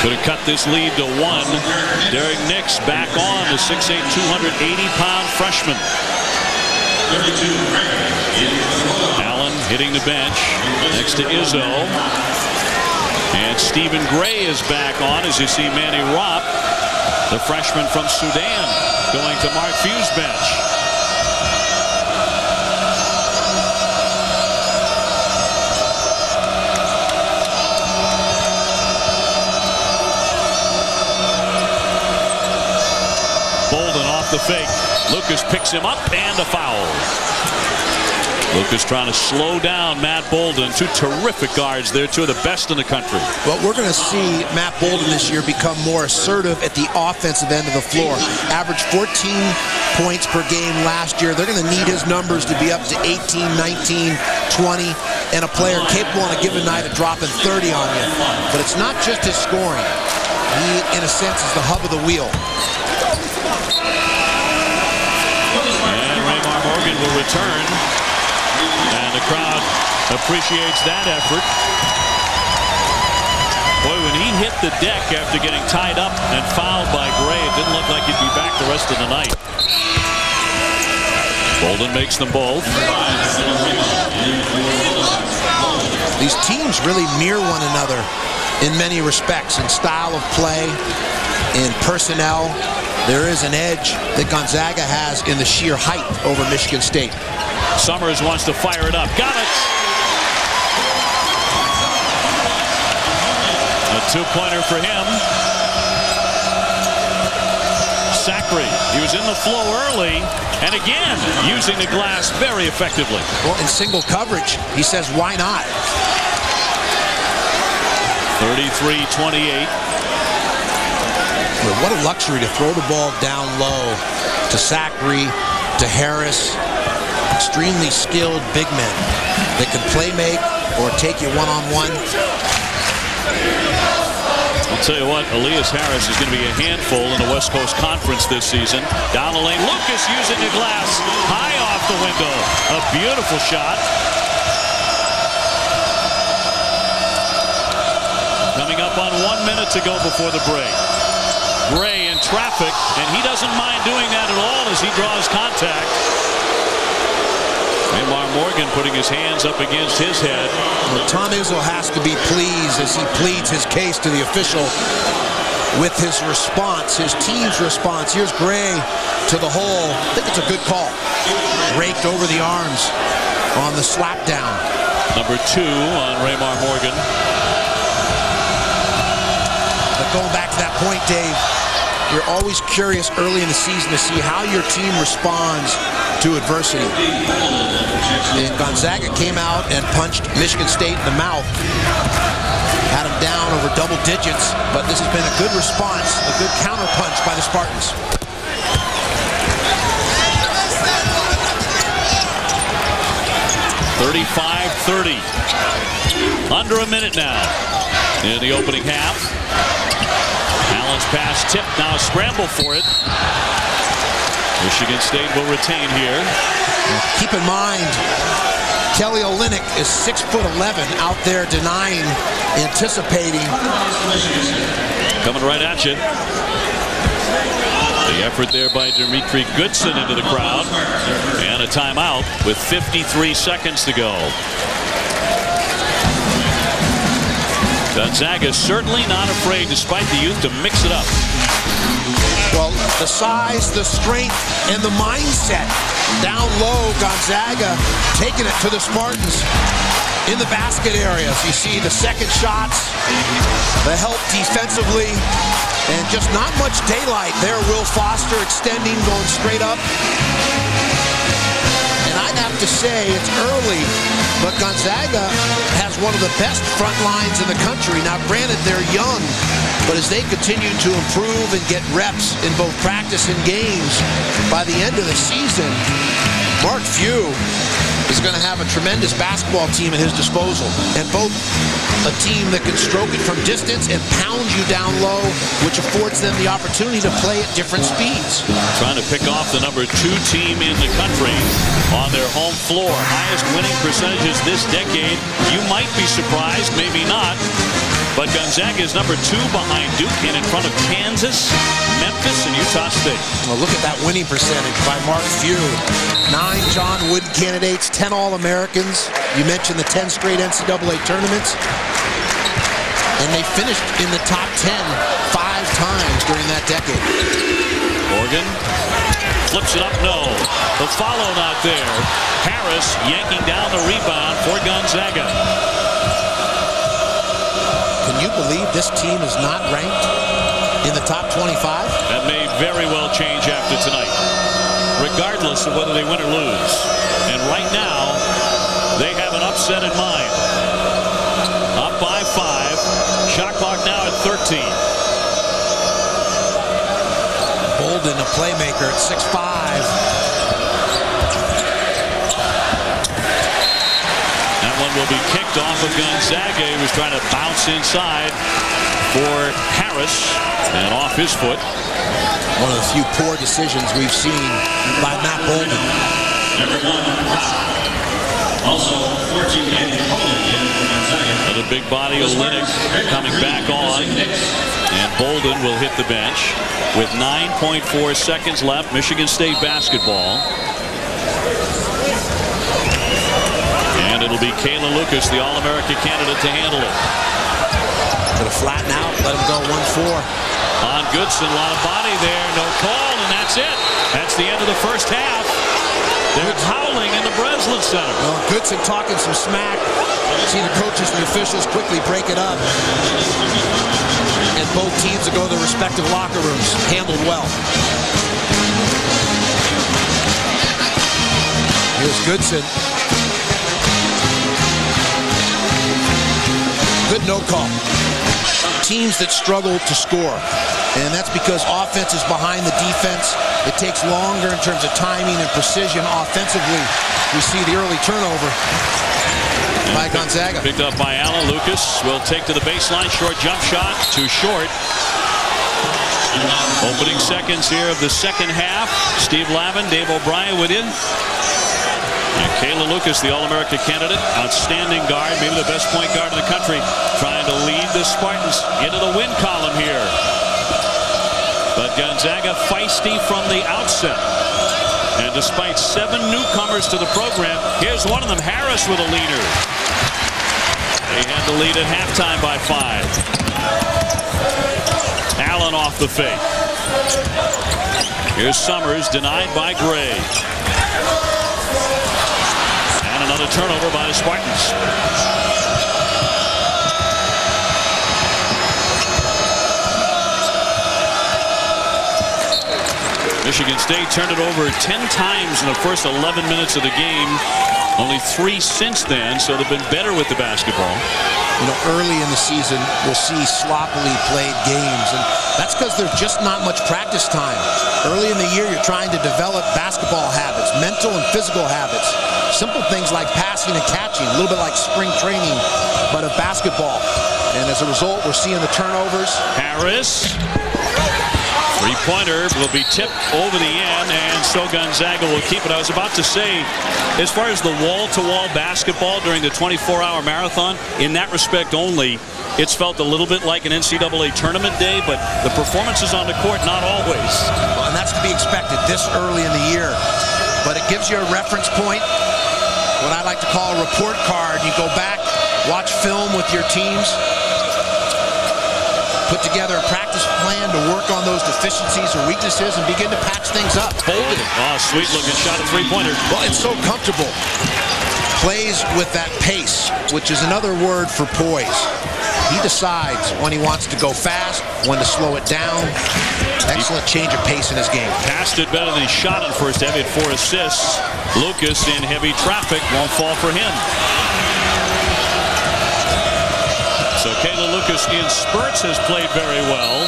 S1: Could have cut this lead to 1. Derek Nix back on, the 6'8", 280-pound freshman. Allen hitting the bench next to Izzo. And Stephen Gray is back on as you see Manny Ropp, the freshman from Sudan, going to Mark Few's bench. Bolden off the fake. Lucas picks him up and a foul. Lucas trying to slow down Matt Bolden. 2 terrific guards there, 2 of the best in the country.
S2: Well, we're going to see Matt Bolden this year become more assertive at the offensive end of the floor. Averaged 14 points per game last year. They're going to need his numbers to be up to 18, 19, 20, and a player capable on a given night of dropping 30 on you. But it's not just his scoring. He, in a sense, is the hub of the wheel.
S1: And Raymar Morgan will return And the crowd appreciates that effort. Boy, when he hit the deck after getting tied up and fouled by Gray, it didn't look like he'd be back the rest of the night. Bolden makes them both.
S2: These teams really mirror one another in many respects, in style of play, in personnel. There is an edge that Gonzaga has in the sheer height over Michigan State.
S1: Summers wants to fire it up. Got it! A two-pointer for him. Zachary, he was in the flow early, and again, using the glass very effectively.
S2: Well, in single coverage, he says, why not?
S1: 33-28.
S2: What a luxury to throw the ball down low to Zachary, to Harris. Extremely skilled big men that can play make or take you one-on-one.
S1: I'll tell you what, Elias Harris is going to be a handful in the West Coast Conference this season. Down the lane, Lucas using the glass high off the window. A beautiful shot. Coming up on 1 minute to go before the break. Gray in traffic, and he doesn't mind doing that at all as he draws contact. Raymar Morgan putting his hands up against his head.
S2: Well, Tom Izzo has to be pleased as he pleads his case to the official with his response, his team's response. Here's Gray to the hole. I think it's a good call. Raked over the arms on the slap down.
S1: Number 2 on Raymar Morgan.
S2: But going back to that point, Dave, you're always curious early in the season to see how your team responds to adversity. And Gonzaga came out and punched Michigan State in the mouth. Had them down over double digits, but this has been a good response, a good counterpunch by the Spartans.
S1: (35-30). Under a minute now in the opening half. Allen's pass tipped, now a scramble for it. Michigan State will retain here.
S2: Keep in mind, Kelly Olynyk is 6'11", out there denying, anticipating.
S1: Coming right at you. The effort there by Dimitri Goodson into the crowd. And a timeout with 53 seconds to go. Gonzaga certainly not afraid, despite the youth, to mix it up.
S2: Well, the size, the strength, and the mindset. Down low, Gonzaga taking it to the Spartans in the basket areas. You see the second shots, the help defensively, and just not much daylight there. Will Foster extending, going straight up. And I'd have to say it's early, but Gonzaga has one of the best front lines in the country. Now, granted, they're young, but as they continue to improve and get reps in both practice and games, by the end of the season, Mark Few is going to have a tremendous basketball team at his disposal. And both a team that can stroke it from distance and pound you down low, which affords them the opportunity to play at different speeds.
S1: Trying to pick off the number 2 team in the country on their home floor. Highest winning percentages this decade. You might be surprised, maybe not. But Gonzaga is number 2 behind Duke and in front of Kansas, Memphis, and Utah State.
S2: Well, look at that winning percentage by Mark Few. 9 John Wooden candidates, 10 All-Americans. You mentioned the 10 straight NCAA tournaments. And they finished in the top 10 5 times during that decade.
S1: Morgan flips it up, no. The follow not there. Harris yanking down the rebound for Gonzaga.
S2: Can you believe this team is not ranked in the top 25?
S1: That may very well change after tonight, regardless of whether they win or lose. And right now, they have an upset in mind. Up by 5. Shot clock now at 13.
S2: Bolden, a playmaker at 6'5".
S1: That one will be kicked off of Gonzaga. He was trying to bounce inside for Harris and off his foot.
S2: One of the few poor decisions we've seen by Matt Bolden.
S3: Also, 14 men in Poland.
S1: Another big body, Olynyk, coming back on. And Bolden will hit the bench with 9.4 seconds left. Michigan State basketball. And it'll be Kayla Lucas, the All-America candidate, to handle it.
S2: Gonna flatten out, let him go 1-4.
S1: On Goodson, a lot of body there, no call, and that's it. That's the end of the first half. They're howling in the Breslin Center.
S2: Well, Goodson talking some smack. See the coaches and the officials quickly break it up. And both teams will go to their respective locker rooms. Handled well. Here's Goodson. Good no call. Teams that struggle to score. And that's because offense is behind the defense. It takes longer in terms of timing and precision. Offensively, we see the early turnover by Gonzaga.
S1: Picked up by Allen. Lucas will take to the baseline. Short jump shot. Too short. Opening seconds here of the second half. Steve Lavin, Dave O'Brien with you. And Kayla Lucas, the All-America candidate, outstanding guard, maybe the best point guard in the country, trying to lead the Spartans into the win column here. But Gonzaga feisty from the outset. And despite 7 newcomers to the program, here's one of them, Harris, with a leaner. They had the lead at halftime by 5. Allen off the fake. Here's Summers, denied by Gray. And another turnover by the Spartans. Michigan State turned it over 10 times in the first 11 minutes of the game. Only 3 since then, so they've been better with the basketball.
S2: You know, early in the season, we'll see sloppily played games, and that's because there's just not much practice time. Early in the year, you're trying to develop basketball habits, mental and physical habits. Simple things like passing and catching, a little bit like spring training, but of basketball. And as a result, we're seeing the turnovers.
S1: Harris. Three-pointer will be tipped over the end, and so Gonzaga will keep it. I was about to say, as far as the wall-to-wall basketball during the 24-hour marathon, in that respect only, it's felt a little bit like an NCAA tournament day, but the performances on the court, not always.
S2: Well, and that's to be expected this early in the year. But it gives you a reference point, what I like to call a report card. You go back, watch film with your teams, put together a practice plan to work on those deficiencies or weaknesses and begin to patch things up.
S1: Bolden. Oh, sweet looking shot, a three-pointer.
S2: Well, it's so comfortable. Plays with that pace, which is another word for poise. He decides when he wants to go fast, when to slow it down. Excellent change of pace in his game.
S1: Passed it better than he shot it first half. He had 4 assists. Lucas in heavy traffic, won't fall for him. So Kayla Lucas in spurts has played very well.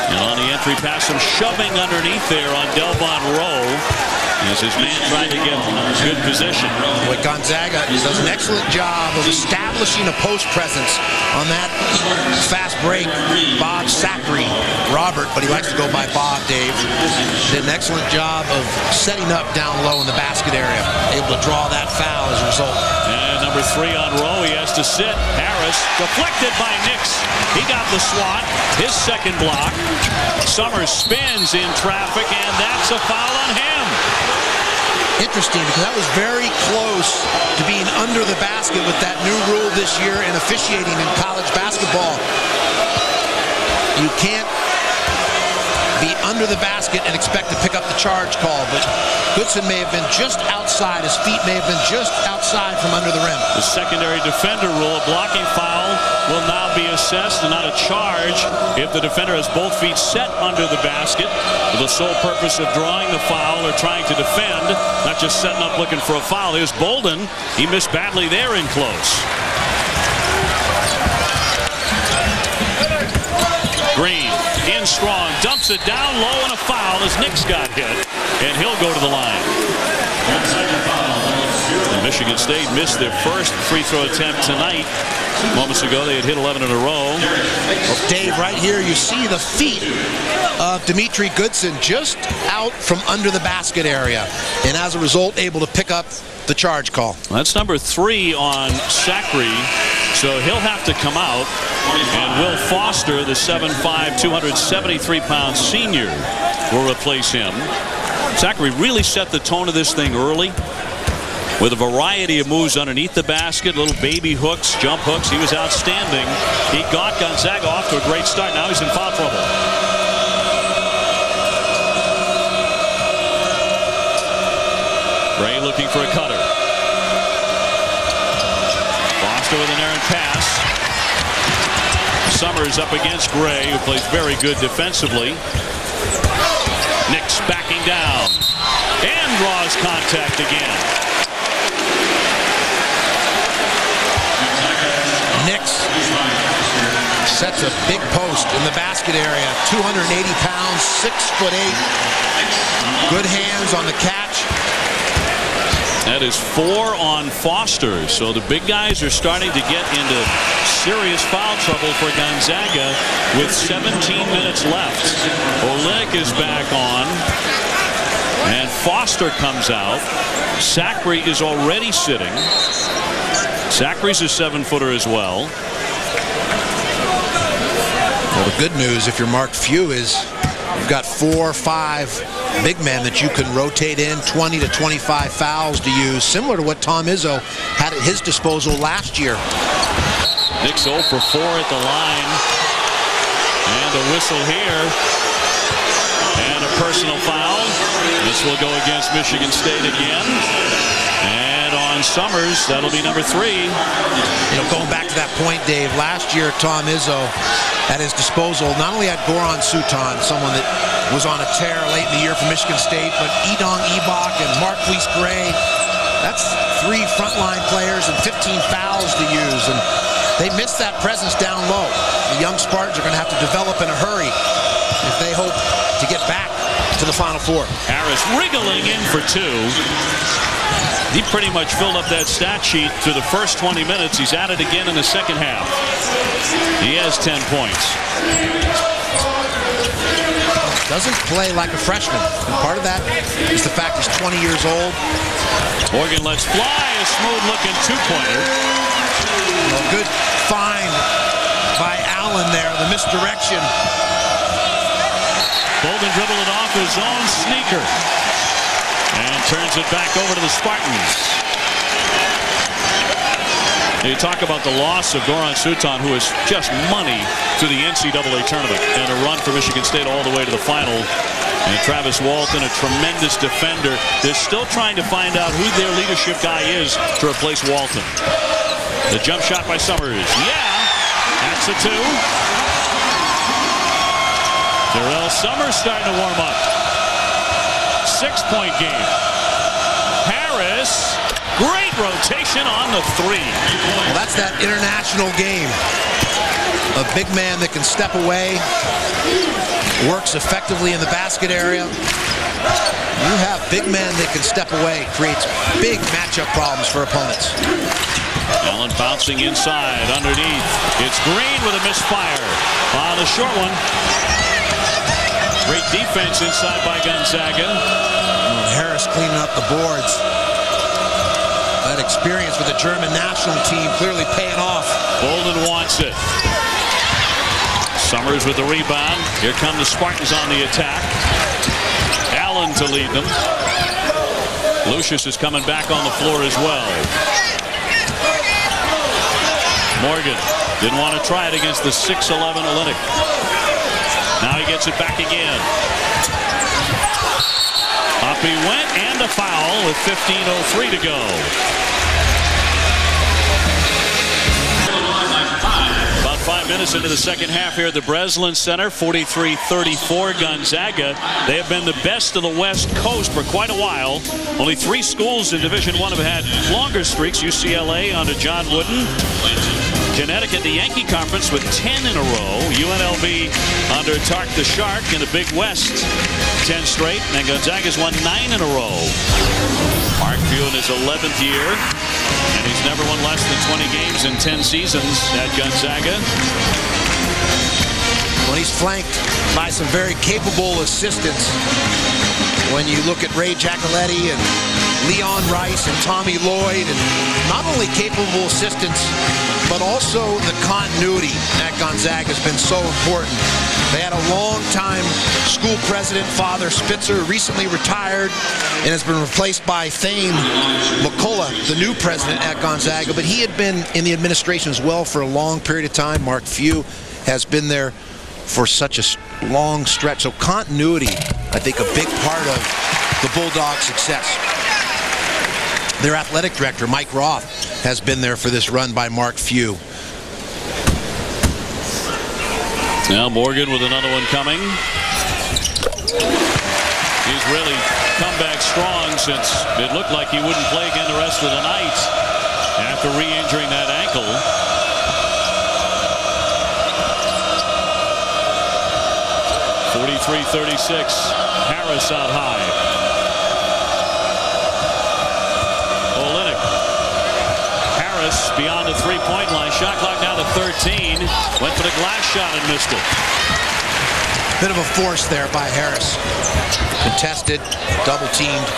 S1: And on the entry pass, some shoving underneath there on Delvon Rowe as his man tried to get good position.
S2: Boy, Gonzaga does an excellent job of establishing a post presence on that fast break. Bob Sackery, Robert, but he likes to go by Bob, Dave, did an excellent job of setting up down low in the basket area, able to draw that foul as a result.
S1: And number 3 on Rowe, he has to sit. Harris deflected by Nix. He got the swat, his second block. Summers spins in traffic, and that's a foul on him.
S2: Interesting, because that was very close to being under the basket with that new rule this year in officiating in college basketball. You can't be under the basket and expect to pick up the charge call, but Goodson may have been just outside. His feet may have been just outside from under the rim.
S1: The secondary defender rule, a blocking foul will now be assessed and not a charge if the defender has both feet set under the basket for the sole purpose of drawing the foul or trying to defend, not just setting up looking for a foul. Here's Bolden. He missed badly there in close. Green in strong, dumps it down low, and a foul as Nix got hit, and he'll go to the line. Michigan State missed their first free throw attempt tonight. Moments ago, they had hit 11 in a row.
S2: Well, Dave, right here, you see the feet of Dimitri Goodson just out from under the basket area, and as a result, able to pick up the charge call.
S1: That's number 3 on Zachary, so he'll have to come out. And Will Foster, the 7'5", 273-pound senior, will replace him. Zachary really set the tone of this thing early with a variety of moves underneath the basket, little baby hooks, jump hooks. He was outstanding. He got Gonzaga off to a great start. Now he's in foul trouble. Gray looking for a cutter. Foster with an errant pass. Summers up against Gray, who plays very good defensively. Nix backing down and draws contact again.
S2: Nix sets a big post in the basket area. 280 pounds, 6'8". Good hands on the catch.
S1: That is 4 on Foster. So the big guys are starting to get into serious foul trouble for Gonzaga with 17 minutes left. Olynyk is back on. And Foster comes out. Zachary is already sitting. Zachary's a 7-footer as well.
S2: Well, the good news, if you're Mark Few, is you've got 4 or 5 big men that you can rotate in, 20 to 25 fouls to use, similar to what Tom Izzo had at his disposal last year.
S1: Nix 0 for 4 at the line. And a whistle here. And a personal foul. This will go against Michigan State again. And on Summers, that'll be number 3.
S2: You know, going back to that point, Dave, last year Tom Izzo at his disposal not only had Goran Suton, someone that was on a tear late in the year for Michigan State, but Edong Ibok and Marquise Gray. That's 3 frontline players and 15 fouls to use, and they missed that presence down low. The young Spartans are going to have to develop in a hurry if they hope to get back to the Final Four.
S1: Harris wriggling in for 2. He pretty much filled up that stat sheet through the first 20 minutes. He's at it again in the second half. He has 10 points.
S2: Doesn't play like a freshman. And part of that is the fact he's 20 years old.
S1: Morgan lets fly a smooth-looking 2-pointer.
S2: A good find by Allen there, the misdirection.
S1: Bolden dribbled it off his own sneaker and turns it back over to the Spartans. You talk about the loss of Goran Suton, who is just money to the NCAA tournament, and a run for Michigan State all the way to the final. And Travis Walton, a tremendous defender. They're still trying to find out who their leadership guy is to replace Walton. The jump shot by Summers. Yeah, that's a 2. Terrell Summers starting to warm up. 6-point game. Harris, great rotation on the 3.
S2: Well, that's that international game. A big man that can step away, works effectively in the basket area. You have big men that can step away, creates big matchup problems for opponents.
S1: Allen bouncing inside, underneath. It's Green with a misfire on the short one. Great defense inside by Gonzaga.
S2: Harris cleaning up the boards. That experience with the German national team clearly paying off.
S1: Bolden wants it. Summers with the rebound. Here come the Spartans on the attack. Allen to lead them. Lucius is coming back on the floor as well. Morgan didn't want to try it against the 6'11" Olynyk. Now he gets it back again. Up he went, and a foul with 15:03 to go. About 5 minutes into the second half here at the Breslin Center, 43-34 Gonzaga. They have been the best of the West Coast for quite a while. Only 3 schools in Division I have had longer streaks. UCLA under John Wooden. Connecticut, the Yankee Conference with 10 in a row. UNLV under Tark the Shark in the Big West. 10 straight, and Gonzaga's won 9 in a row. Mark Few in his 11th year, and he's never won less than 20 games in 10 seasons at Gonzaga.
S2: Well, he's flanked by some very capable assistants. When you look at Ray Giacoletti and Leon Rice and Tommy Lloyd, and not only capable assistants, but also the continuity at Gonzaga has been so important. They had a long-time school president, Father Spitzer, recently retired and has been replaced by Thane McCullough, the new president at Gonzaga, but he had been in the administration as well for a long period of time. Mark Few has been there for such a long stretch. So continuity, I think, a big part of the Bulldogs' success. Their athletic director, Mike Roth, has been there for this run by Mark Few.
S1: Now Morgan with another one coming. He's really come back strong since it looked like he wouldn't play again the rest of the night after re-injuring that ankle. .43-36. Harris out high. Olynyk. Harris beyond the three-point line. Shot clock down to 13. Went for the glass shot and missed it.
S2: Bit of a force there by Harris. Contested, double-teamed.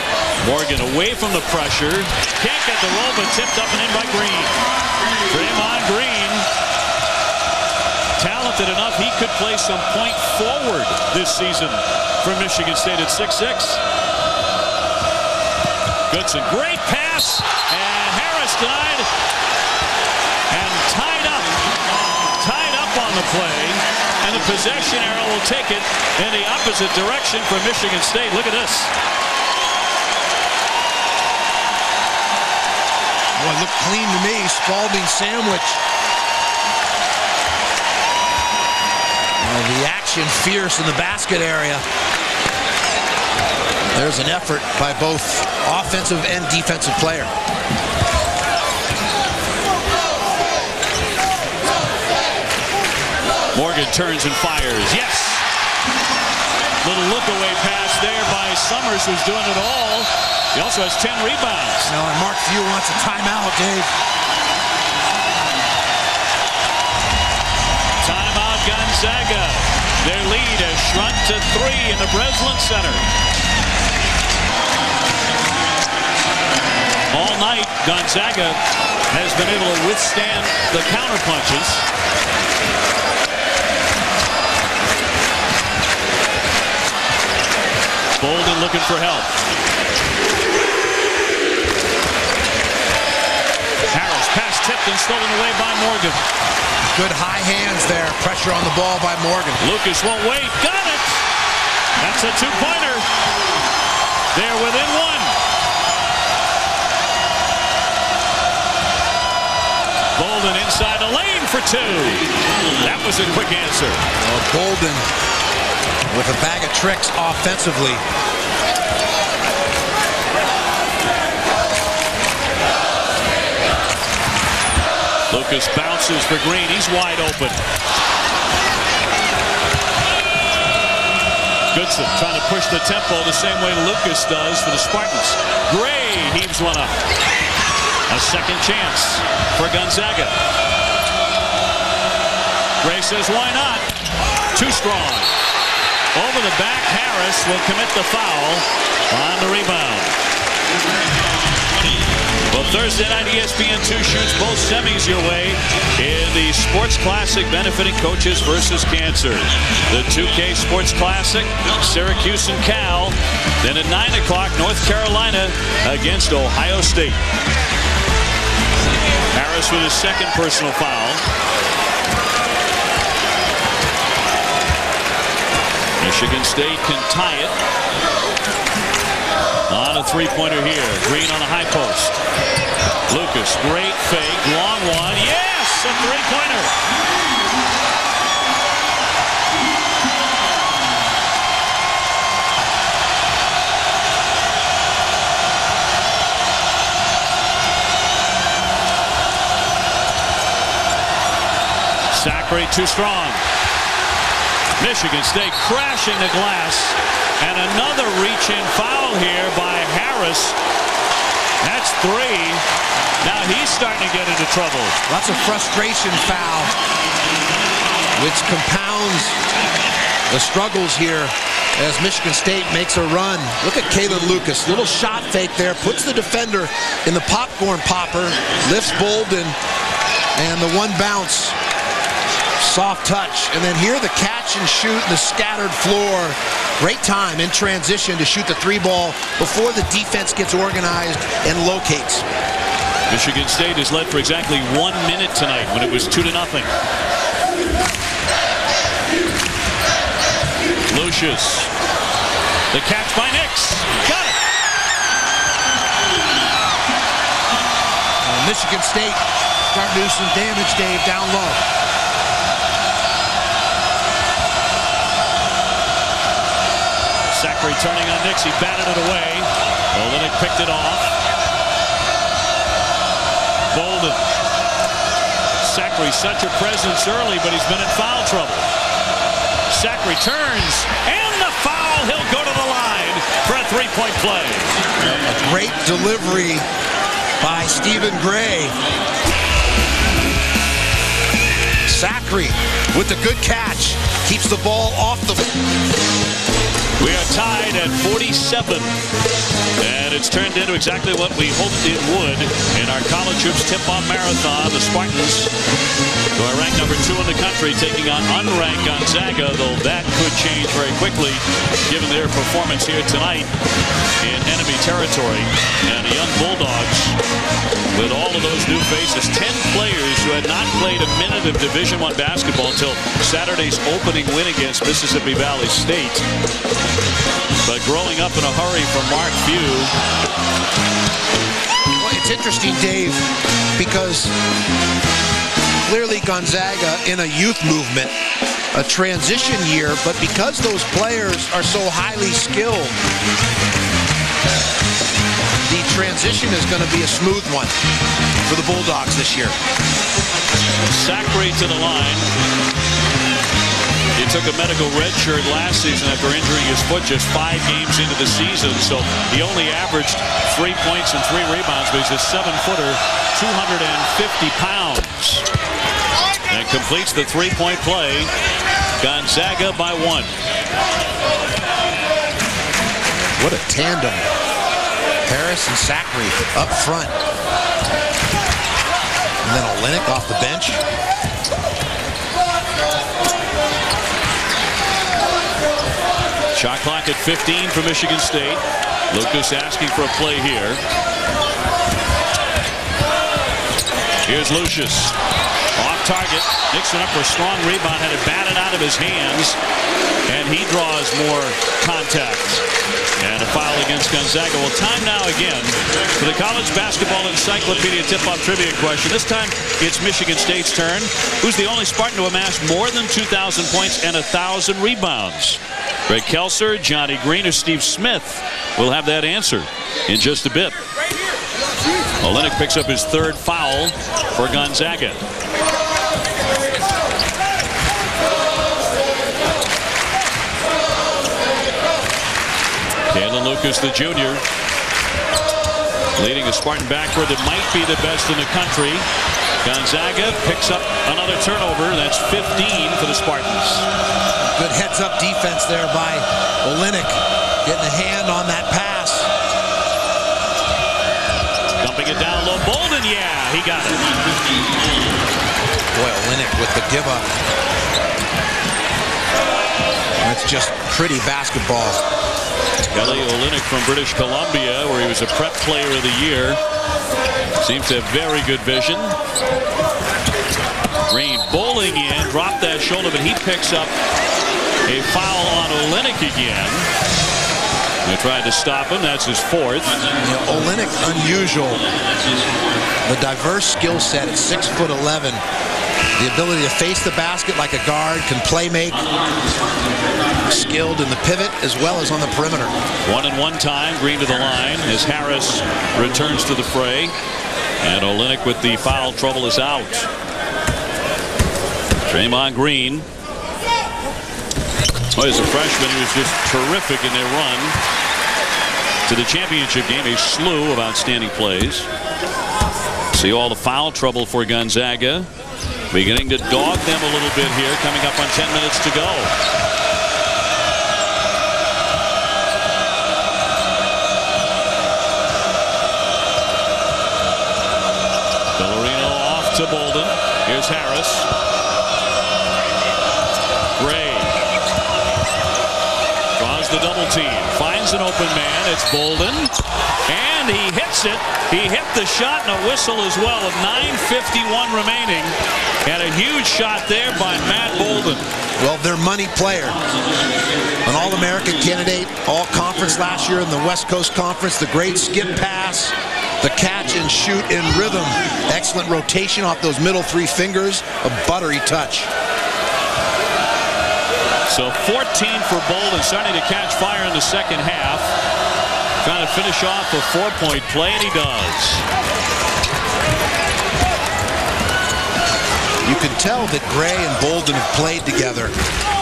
S1: Morgan away from the pressure. Can't get the roll, but tipped up and in by Green. Draymond Green, talented enough he could play some point forward this season for Michigan State at 6'6". Goodson, great pass, and Harris denied and tied up on the play, and the possession arrow will take it in the opposite direction for Michigan State. Look at this.
S2: Boy, looked clean to me. Spalding sandwich. The action fierce in the basket area. There's an effort by both offensive and defensive player.
S1: Morgan turns and fires. Yes! Little look-away pass there by Summers, who's doing it all. He also has 10 rebounds.
S2: No, and Mark Few wants a timeout, Dave.
S1: Timeout Gonzaga. Their lead has shrunk to 3 in the Breslin Center. All night, Gonzaga has been able to withstand the counterpunches. Bolden looking for help. Harris, pass tipped and stolen away by Morgan.
S2: Good high hands there. Pressure on the ball by Morgan.
S1: Lucas won't wait. Got it! That's a two-pointer. They're within one. Bolden inside the lane for 2. That was a quick answer.
S2: Bolden with a bag of tricks offensively.
S1: Lucas bounces for Green. He's wide open. Goodson trying to push the tempo the same way Lucas does for the Spartans. Gray heaves one up. A second chance for Gonzaga. Gray says, why not? Too strong. Over the back, Harris will commit the foul on the rebound. Well, Thursday night, ESPN2 shoots both semis your way in the Sports Classic benefiting Coaches versus Cancer. The 2K Sports Classic, Syracuse and Cal. Then at 9 o'clock, North Carolina against Ohio State. Harris with his second personal foul. Michigan State can tie it. On a three-pointer here. Green on a high post. Lucas, great fake. Long one. Yes! A three-pointer. Zachary too strong. Michigan State crashing the glass. And another Reach-in foul here by Harris. That's 3. Now he's starting to get into trouble.
S2: Lots of frustration foul, which compounds the struggles here as Michigan State makes a run. Look at Kalen Lucas. Little shot fake there. Puts the defender in the popcorn popper. Lifts Bolden. And the one bounce. Soft touch. And then here the catch and shoot in the scattered floor. Great time in transition to shoot the 3-ball before the defense gets organized and locates.
S1: Michigan State has led for exactly 1 minute tonight when it was 2-0. Lucius. The catch by Nix. Got it.
S2: Michigan State starting to do some damage, Dave, down low.
S1: Zachary turning on Nix. He batted it away. Olynyk picked it off. Bolden. Zachary such a presence early, but he's been in foul trouble. Zachary turns, and the foul. He'll go to the line for a 3-point play.
S2: A great delivery by Stephen Gray. Zachary with the good catch. Keeps the ball off the...
S1: We are tied at 47. And it's turned into exactly what we hoped it would in our college hoops tip-off marathon. The Spartans, who are ranked number 2 in the country, taking on unranked Gonzaga, though that could change very quickly given their performance here tonight in enemy territory. And the young Bulldogs, with all of those new faces, 10 players who had not played a minute of Division I basketball until Saturday's opening win against Mississippi Valley State. But growing up in a hurry for Mark Few.
S2: Well, it's interesting, Dave, because clearly Gonzaga in a youth movement, a transition year, but because those players are so highly skilled, the transition is going to be a smooth one for the Bulldogs this year.
S1: Zachary to the line. He took a medical red shirt last season after injuring his foot just 5 games into the season, so he only averaged 3 points and 3 rebounds, but he's a 7-footer, 250 pounds. And completes the 3-point play. Gonzaga by 1.
S2: What a tandem. Harris and Zachary up front. And then Olynyk off the bench.
S1: Shot clock at 15 for Michigan State. Lucas asking for a play here. Here's Lucius. Off target. Nixon up for a strong rebound. Had it batted out of his hands. And he draws more contact. And a foul against Gonzaga. Well, time now again for the College Basketball Encyclopedia tip-off trivia question. This time it's Michigan State's turn. Who's the only Spartan to amass more than 2,000 points and 1,000 rebounds? Greg Kelser, Johnny Green, or Steve Smith? We'll have that answer in just a bit. Olynyk picks up his 3rd foul for Gonzaga. Kalen Lucas, the junior, leading a Spartan backcourt that might be the best in the country. Gonzaga picks up another turnover. That's 15 for the Spartans.
S2: Good heads-up defense there by Olynyk. Getting a hand on that pass.
S1: Dumping it down low. Bolden, yeah, he got it.
S2: Boy, Olynyk with the give-up. That's just pretty basketball.
S1: Kelly Olynyk from British Columbia, where he was a prep player of the year. Seems to have very good vision. Green bowling in, dropped that shoulder, but he picks up a foul on Olynyk again. They tried to stop him. That's his 4th.
S2: Olynyk, unusual. The diverse skill set at 6'11". The ability to face the basket like a guard, can play make. Skilled in the pivot as well as on the perimeter.
S1: 1-and-1 time. Green to the line as Harris returns to the fray. And Olynyk with the foul trouble is out. Draymond Green. Oh, as a freshman, he was just terrific in their run. to the championship game. A slew of outstanding plays. See all the foul trouble for Gonzaga. Beginning to dog them a little bit here, coming up on 10 minutes to go. Bellarino off to Bolden. Here's Harris. Gray draws the double team. Finds an open man. It's Bolden. And he hits it. He hit the shot and a whistle as well with 9:51 remaining. And a huge shot there by Matt Bolden.
S2: Well, their money player. An All-American candidate, All-Conference last year in the West Coast Conference. The great skip pass. The catch and shoot in rhythm. Excellent rotation off those middle three fingers. A buttery touch.
S1: So 14 for Bolden, starting to catch fire in the second half. Trying to finish off a 4-point play, and he does.
S2: You can tell that Gray and Bolden have played together.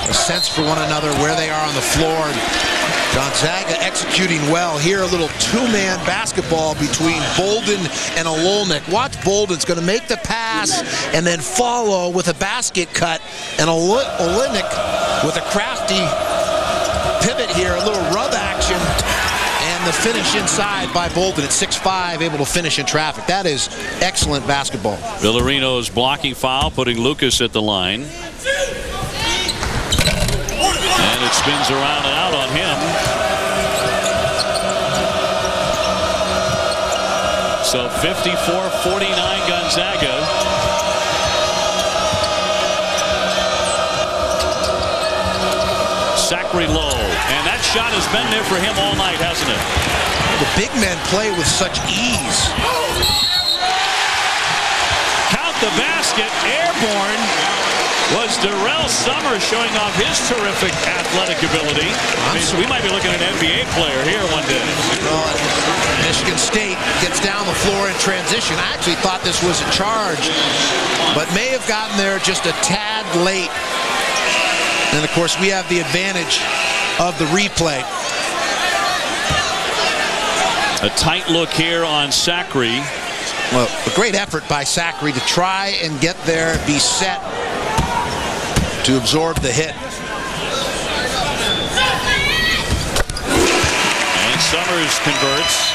S2: A sense for one another, where they are on the floor. And Gonzaga executing well. Here a little two-man basketball between Bolden and Ololnik. Watch Bolden's going to make the pass and then follow with a basket cut. And Ololnik with a crafty pivot here, a little rub action. And the finish inside by Bolden at 6'5", able to finish in traffic. That is excellent basketball.
S1: Villarino's blocking foul, putting Lucas at the line. And it spins around and out on him. So 54-49 Gonzaga. Zachary Lowe. And that shot has been there for him all night, hasn't it?
S2: The big men play with such ease.
S1: Count the basket. Airborne was Darrell Summers, showing off his terrific athletic ability. We might be looking at an NBA player here one day.
S2: Well, Michigan State gets down the floor in transition. I actually thought this was a charge, but may have gotten there just a tad late. And of course, we have the advantage of the replay.
S1: A tight look here on Zachary.
S2: Well, a great effort by Zachary to try and get there, be set to absorb the hit.
S1: And Summers converts.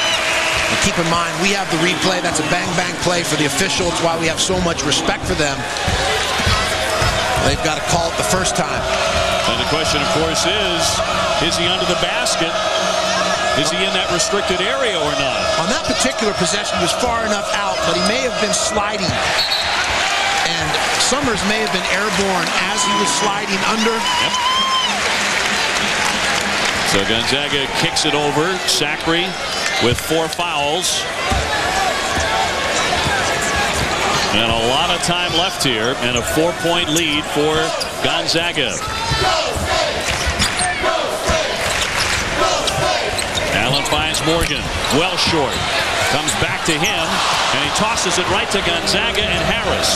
S2: And keep in mind, we have the replay. That's a bang-bang play for the official. It's why we have so much respect for them. They've got to call it the first time.
S1: And the question, of course, is he under the basket? Is he in that restricted area or not?
S2: On that particular possession, he was far enough out, but he may have been sliding. And Summers may have been airborne as he was sliding under.
S1: Yep. So Gonzaga kicks it over. Zachary with 4 fouls. And a lot of time left here, and a 4-point lead for Gonzaga. Allen finds Morgan, well short. Comes back to him, and he tosses it right to Gonzaga and Harris.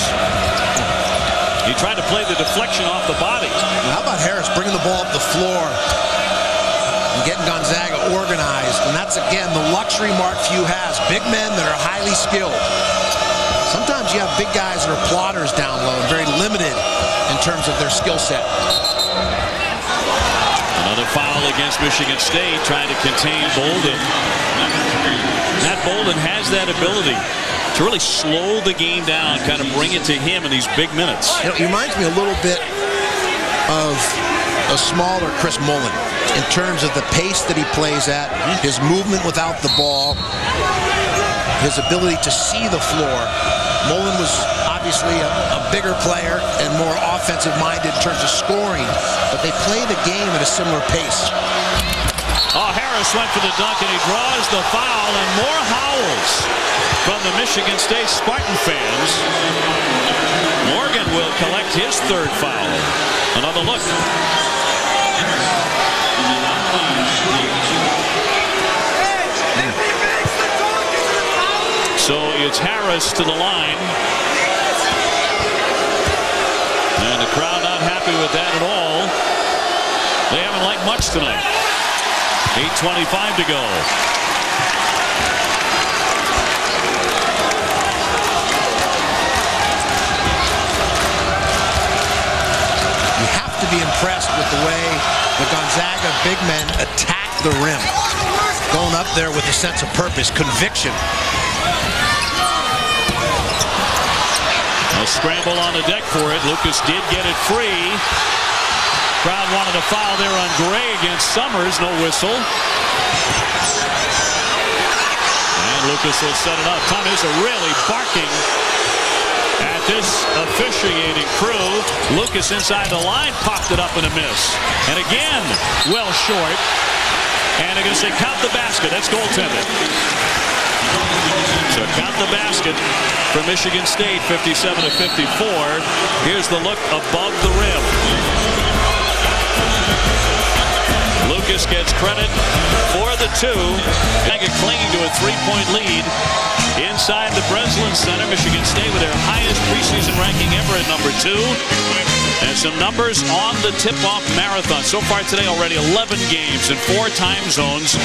S1: He tried to play the deflection off the body.
S2: How about Harris bringing the ball up the floor and getting Gonzaga organized? And that's, again, the luxury Mark Few has. Big men that are highly skilled. Sometimes you have big guys that are plotters down low and very limited in terms of their skill set.
S1: Another foul against Michigan State, trying to contain Bolden. Matt Bolden has that ability to really slow the game down, kind of bring it to him in these big minutes.
S2: It reminds me a little bit of a smaller Chris Mullen in terms of the pace that he plays at, his movement without the ball, his ability to see the floor. Mullen was obviously a bigger player and more offensive-minded in terms of scoring, but they play the game at a similar pace.
S1: Oh, Harris went for the dunk, and he draws the foul, and more howls from the Michigan State Spartan fans. Morgan will collect his 3rd foul. Another look. So it's Harris to the line. And the crowd not happy with that at all. They haven't liked much tonight. 8:25 to go.
S2: have to be impressed with the way the Gonzaga big men attack the rim. Going up there with a sense of purpose, conviction.
S1: A scramble on the deck for it. Lucas did get it free. Crowd wanted a foul there on Gray against Summers. No whistle. And Lucas will set it up. Tom Izzo really barking at this officiating crew. Lucas inside the line, popped it up and a miss. And again, well short. And they're going to say count the basket. That's goaltending. So count the basket for Michigan State, 57-54. Here's the look above the rim. Lucas gets credit for the two. Gonzaga clinging to a three-point lead inside the Breslin Center. Michigan State with their highest preseason ranking ever at number 2. And some numbers on the tip-off marathon. So far today, already 11 games in 4 time zones.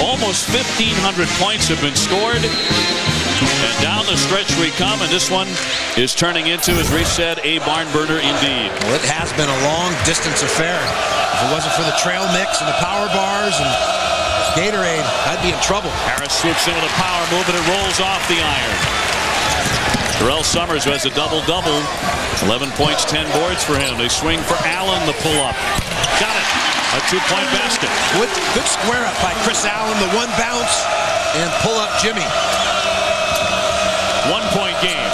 S1: Almost 1,500 points have been scored. And down the stretch we come, and this one is turning into, as Reese said, a barn burner indeed.
S2: Well, it has been a long-distance affair. If it wasn't for the trail mix and the power bars and Gatorade, I'd be in trouble.
S1: Harris swoops in with a power move, and it rolls off the iron. Terrell Summers, who has a double-double. 11 points, 10 boards for him. They swing for Allen, the pull-up. Got it. A 2-point basket.
S2: Good square up by Chris Allen. The one bounce and pull-up Jimmy.
S1: 1-point game.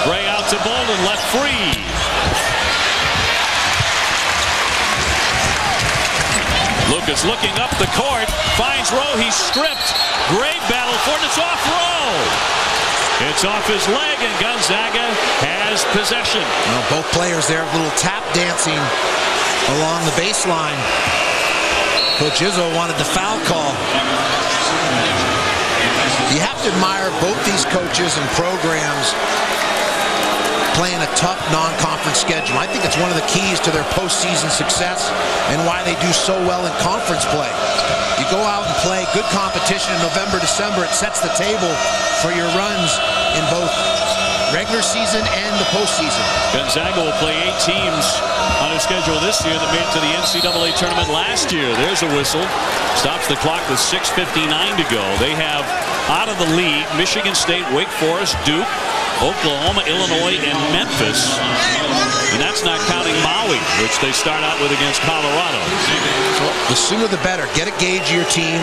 S1: Gray out to Bolden, left free. Lucas looking up the court, finds Rowe, he's stripped. Great battle for it, it's off Rowe. It's off his leg, and Gonzaga has possession.
S2: Well, both players there, a little tap dancing along the baseline. Coach Izzo wanted the foul call. You have to admire both these coaches and programs playing a tough non-conference schedule. I think it's one of the keys to their postseason success and why they do so well in conference play. You go out and play good competition in November, December. It sets the table for your runs in both regular season and the postseason.
S1: Gonzaga will play 8 teams on their schedule this year that made it to the NCAA tournament last year. There's a whistle. Stops the clock with 6:59 to go. They have out of the league Michigan State, Wake Forest, Duke, Oklahoma, Illinois, and Memphis. And that's not counting Maui, which they start out with against Colorado.
S2: So the sooner the better. Get a gauge of your team.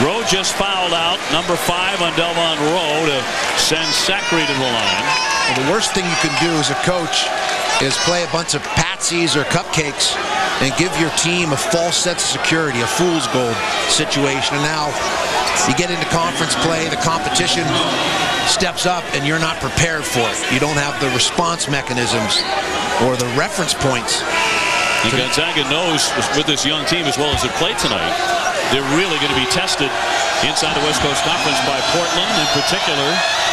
S1: Rowe just fouled out, number 5 on Delvon Rowe, to send Sacre to the line.
S2: Well, the worst thing you can do as a coach is play a bunch of patsies or cupcakes and give your team a false sense of security, a fool's gold situation. And now you get into conference play, the competition steps up, and you're not prepared for it. You don't have the response mechanisms or the reference points.
S1: And Gonzaga knows, with this young team as well as they play tonight, they're really going to be tested inside the West Coast Conference by Portland in particular.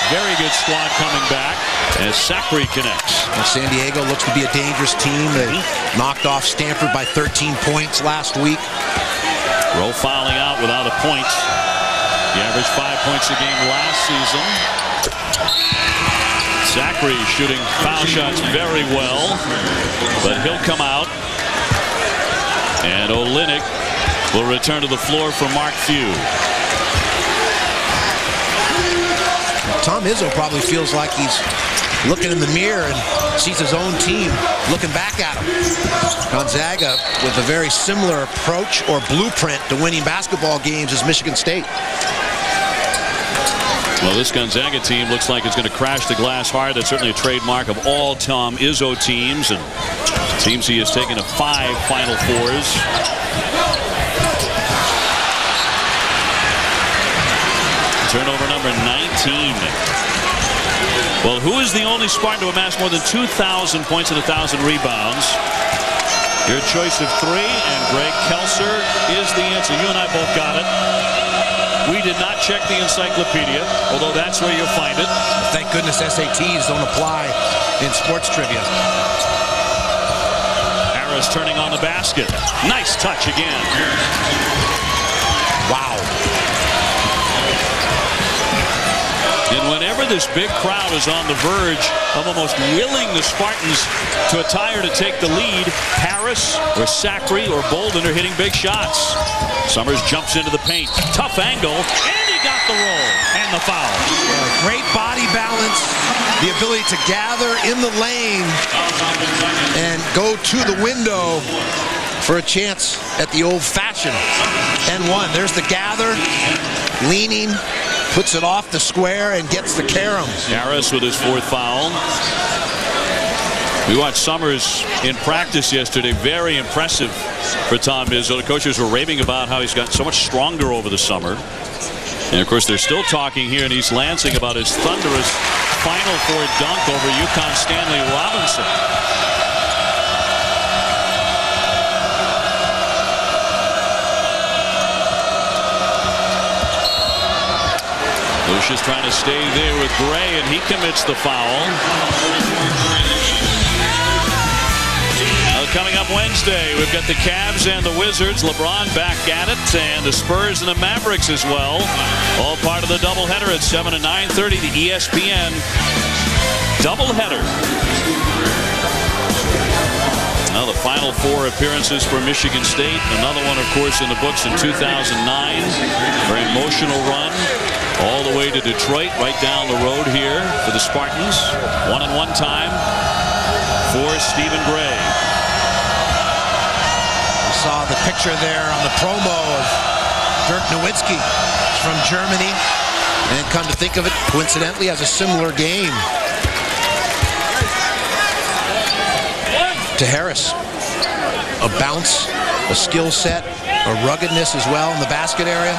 S1: Very good squad coming back as Sacre connects.
S2: Well, San Diego looks to be a dangerous team. They knocked off Stanford by 13 points last week.
S1: Rowe fouling out without a point. He averaged 5 points a game last season. Sacre shooting foul shots very well, but he'll come out. And Olynyk will return to the floor for Mark Few.
S2: Tom Izzo probably feels like he's looking in the mirror and sees his own team looking back at him. Gonzaga with a very similar approach or blueprint to winning basketball games as Michigan State.
S1: Well, this Gonzaga team looks like it's going to crash the glass hard. That's certainly a trademark of all Tom Izzo teams, and teams he has taken to 5 Final Fours. Turnover number 19. Well, who is the only Spartan to amass more than 2,000 points and 1,000 rebounds? Your choice of 3, and Greg Kelser is the answer. You and I both got it. We did not check the encyclopedia, although that's where you'll find it.
S2: Thank goodness SATs don't apply in sports trivia.
S1: Harris turning on the basket. Nice touch again. Wow. And whenever this big crowd is on the verge of almost willing the Spartans to a tire to take the lead. Harris or Sacre or Bolden are hitting big shots. Summers jumps into the paint. Tough angle, and he got the roll and the foul.
S2: Great body balance, the ability to gather in the lane and go to the window for a chance at the old-fashioned N1. There's the gather, leaning, puts it off the square and gets the carom.
S1: Harris with his 4th foul. We watched Summers in practice yesterday. Very impressive for Tom Izzo. The coaches were raving about how he's gotten so much stronger over the summer. And of course they're still talking here in East Lansing about his thunderous Final Four dunk over UConn Stanley Robinson. Lucius trying to stay there with Gray, and he commits the foul. Coming up Wednesday, we've got the Cavs and the Wizards. LeBron back at it, and the Spurs and the Mavericks as well. All part of the doubleheader at 7 and 9:30. The ESPN doubleheader. Now the Final Four appearances for Michigan State. Another one, of course, in the books in 2009. Very emotional run all the way to Detroit, right down the road here for the Spartans. 1-on-1 time for Stephen Gray.
S2: We saw the picture there on the promo of Dirk Nowitzki from Germany, and come to think of it, coincidentally has a similar game to Harris. A bounce, a skill set, a ruggedness as well in the basket area.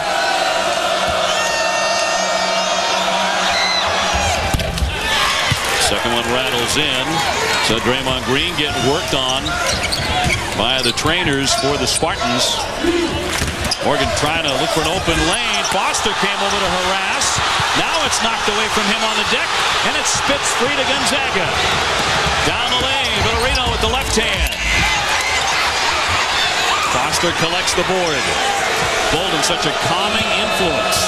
S1: Second one rattles in. So Draymond Green getting worked on by the trainers for the Spartans. Morgan trying to look for an open lane. Foster came over to harass. Now it's knocked away from him on the deck, and it spits free to Gonzaga. Down the lane, Villarino with the left hand. Foster collects the board. Bolden, such a calming influence.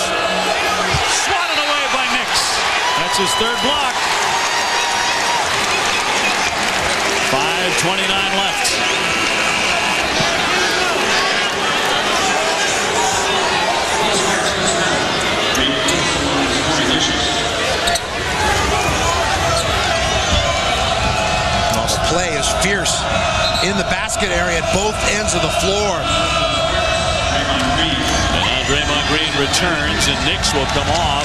S1: Swatted away by Nix. That's his 3rd block. 5:29 left.
S2: Play is fierce in the basket area at both ends of the floor.
S1: And now Draymond Green returns, and Nix will come off.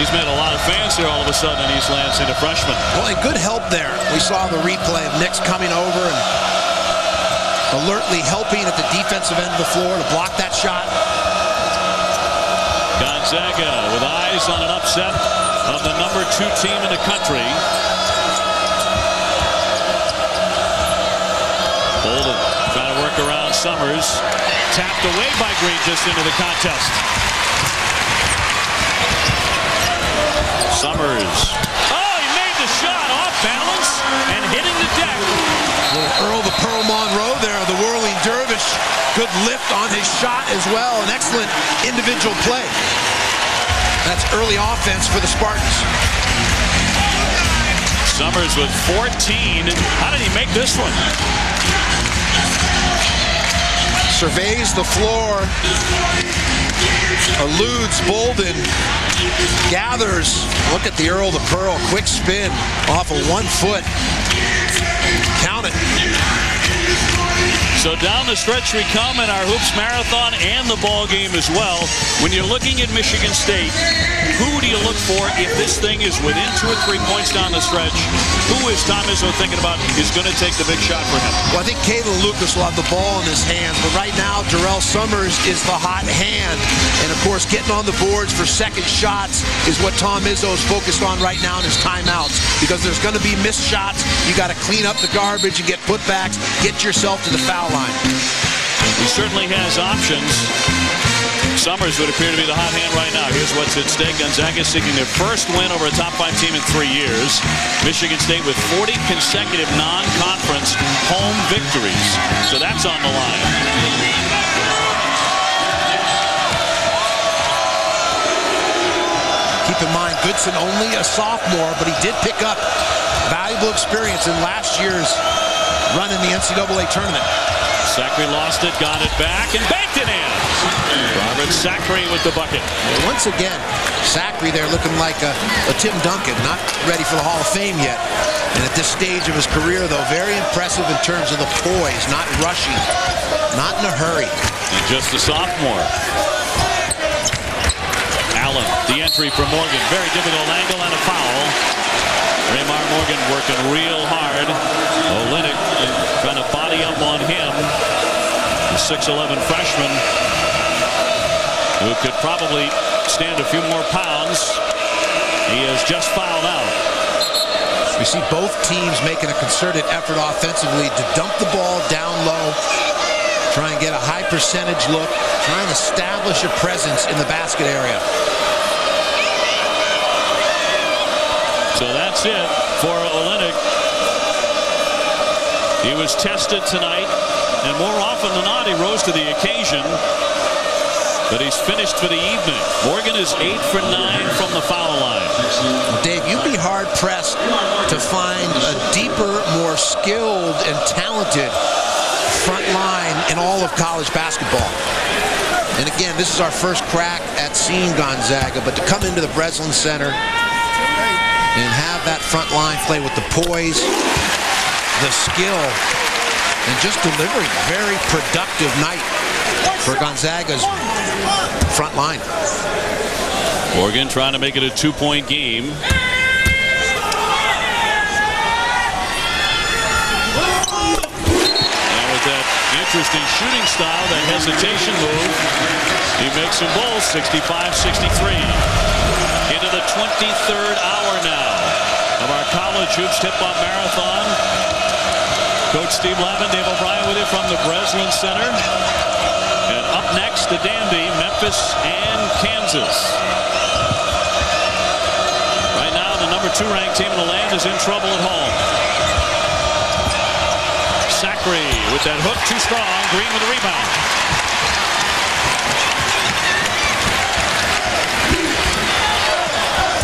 S1: He's made a lot of fans here all of a sudden in East Lansing, a freshman.
S2: Well, and good help there. We saw the replay of Nix coming over and alertly helping at the defensive end of the floor to block that shot.
S1: Gonzaga with eyes on an upset of the number 2 team in the country. Bolden trying to work around Summers. Tapped away by Green just into the contest. Summers. Oh, he made the shot off balance and hitting the deck.
S2: Earl the Pearl Monroe there, the whirling dervish. Good lift on his shot as well. An excellent individual play. That's early offense for the Spartans.
S1: Summers with 14. How did he make this one?
S2: Surveys the floor. Eludes Bolden. Gathers. Look at the Earl the Pearl. Quick spin off of 1 foot. Count it.
S1: So down the stretch we come in our Hoops Marathon and the ball game as well. When you're looking at Michigan State, who do you look for if this thing is within 2 or 3 points down the stretch? Who is Tom Izzo thinking about is going to take the big shot for him?
S2: Well, I think Caleb Lucas will have the ball in his hands, but right now Darrell Summers is the hot hand. And of course, getting on the boards for second shots is what Tom Izzo is focused on right now in his timeouts, because there's going to be missed shots. You got to clean up the garbage and get putbacks, get yourself to the foul line.
S1: He certainly has options. Summers would appear to be the hot hand right now. Here's what's at stake. Gonzaga seeking their first win over a top 5 team in 3 years. Michigan State with 40 consecutive non-conference home victories. So that's on the line.
S2: Keep in mind, Dixon, only a sophomore, but he did pick up valuable experience in last year's run in the NCAA tournament.
S1: Sacre lost it, got it back, and banked it in. Robert Sacre with the bucket.
S2: Once again, Sacre there looking like a Tim Duncan, not ready for the Hall of Fame yet. And at this stage of his career, though, very impressive in terms of the poise, not rushing, not in a hurry.
S1: And just a sophomore. Allen, the entry from Morgan. Very difficult angle and a foul. Raymar Morgan working real hard. Olynyk trying to body up on him. The 6'11" freshman who could probably stand a few more pounds. He has just fouled out.
S2: We see both teams making a concerted effort offensively to dump the ball down low, try and get a high percentage look, try and establish a presence in the basket area.
S1: So that's it for Olynyk. He was tested tonight, and more often than not, he rose to the occasion. But he's finished for the evening. Morgan is 8 for 9 from the foul line.
S2: Dave, you'd be hard-pressed to find a deeper, more skilled and talented front line in all of college basketball. And again, this is our first crack at seeing Gonzaga, but to come into the Breslin Center and have that front line play with the poise, the skill, and just delivering a very productive night for Gonzaga's front line.
S1: Morgan trying to make it a 2-point game. And with that interesting shooting style, that hesitation move, he makes them both 65-63. Into the 23rd hour now of our college hoops tip-off marathon. Coach Steve Lavin, Dave O'Brien with you from the Breslin Center. And up next, the Dandy, Memphis and Kansas. Right now, the number 2 ranked team in the land is in trouble at home. Sacre with that hook, too strong. Green with the rebound.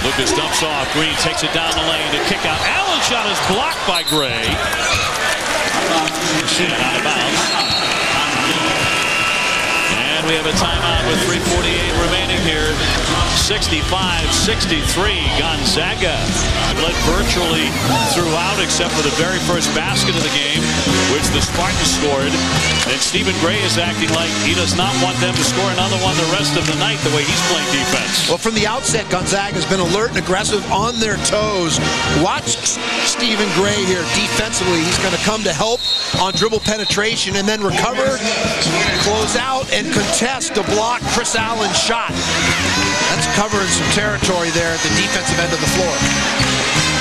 S1: Lucas dumps off. Green takes it down the lane to kick out. Allen's shot is blocked by Gray. And out of bounds. And we have a timeout with 3:48 remaining here. 65-63. Gonzaga led virtually throughout except for the very first basket of the game, which the Spartans scored. And Stephen Gray is acting like he does not want them to score another one the rest of the night the way he's playing defense.
S2: Well, from the outset, Gonzaga's been alert and aggressive on their toes. Watch Stephen Gray here defensively. He's going to come to help on dribble penetration and then recover, close out, and contest to block Chris Allen's shot. That's covering some territory there at the defensive end of the floor.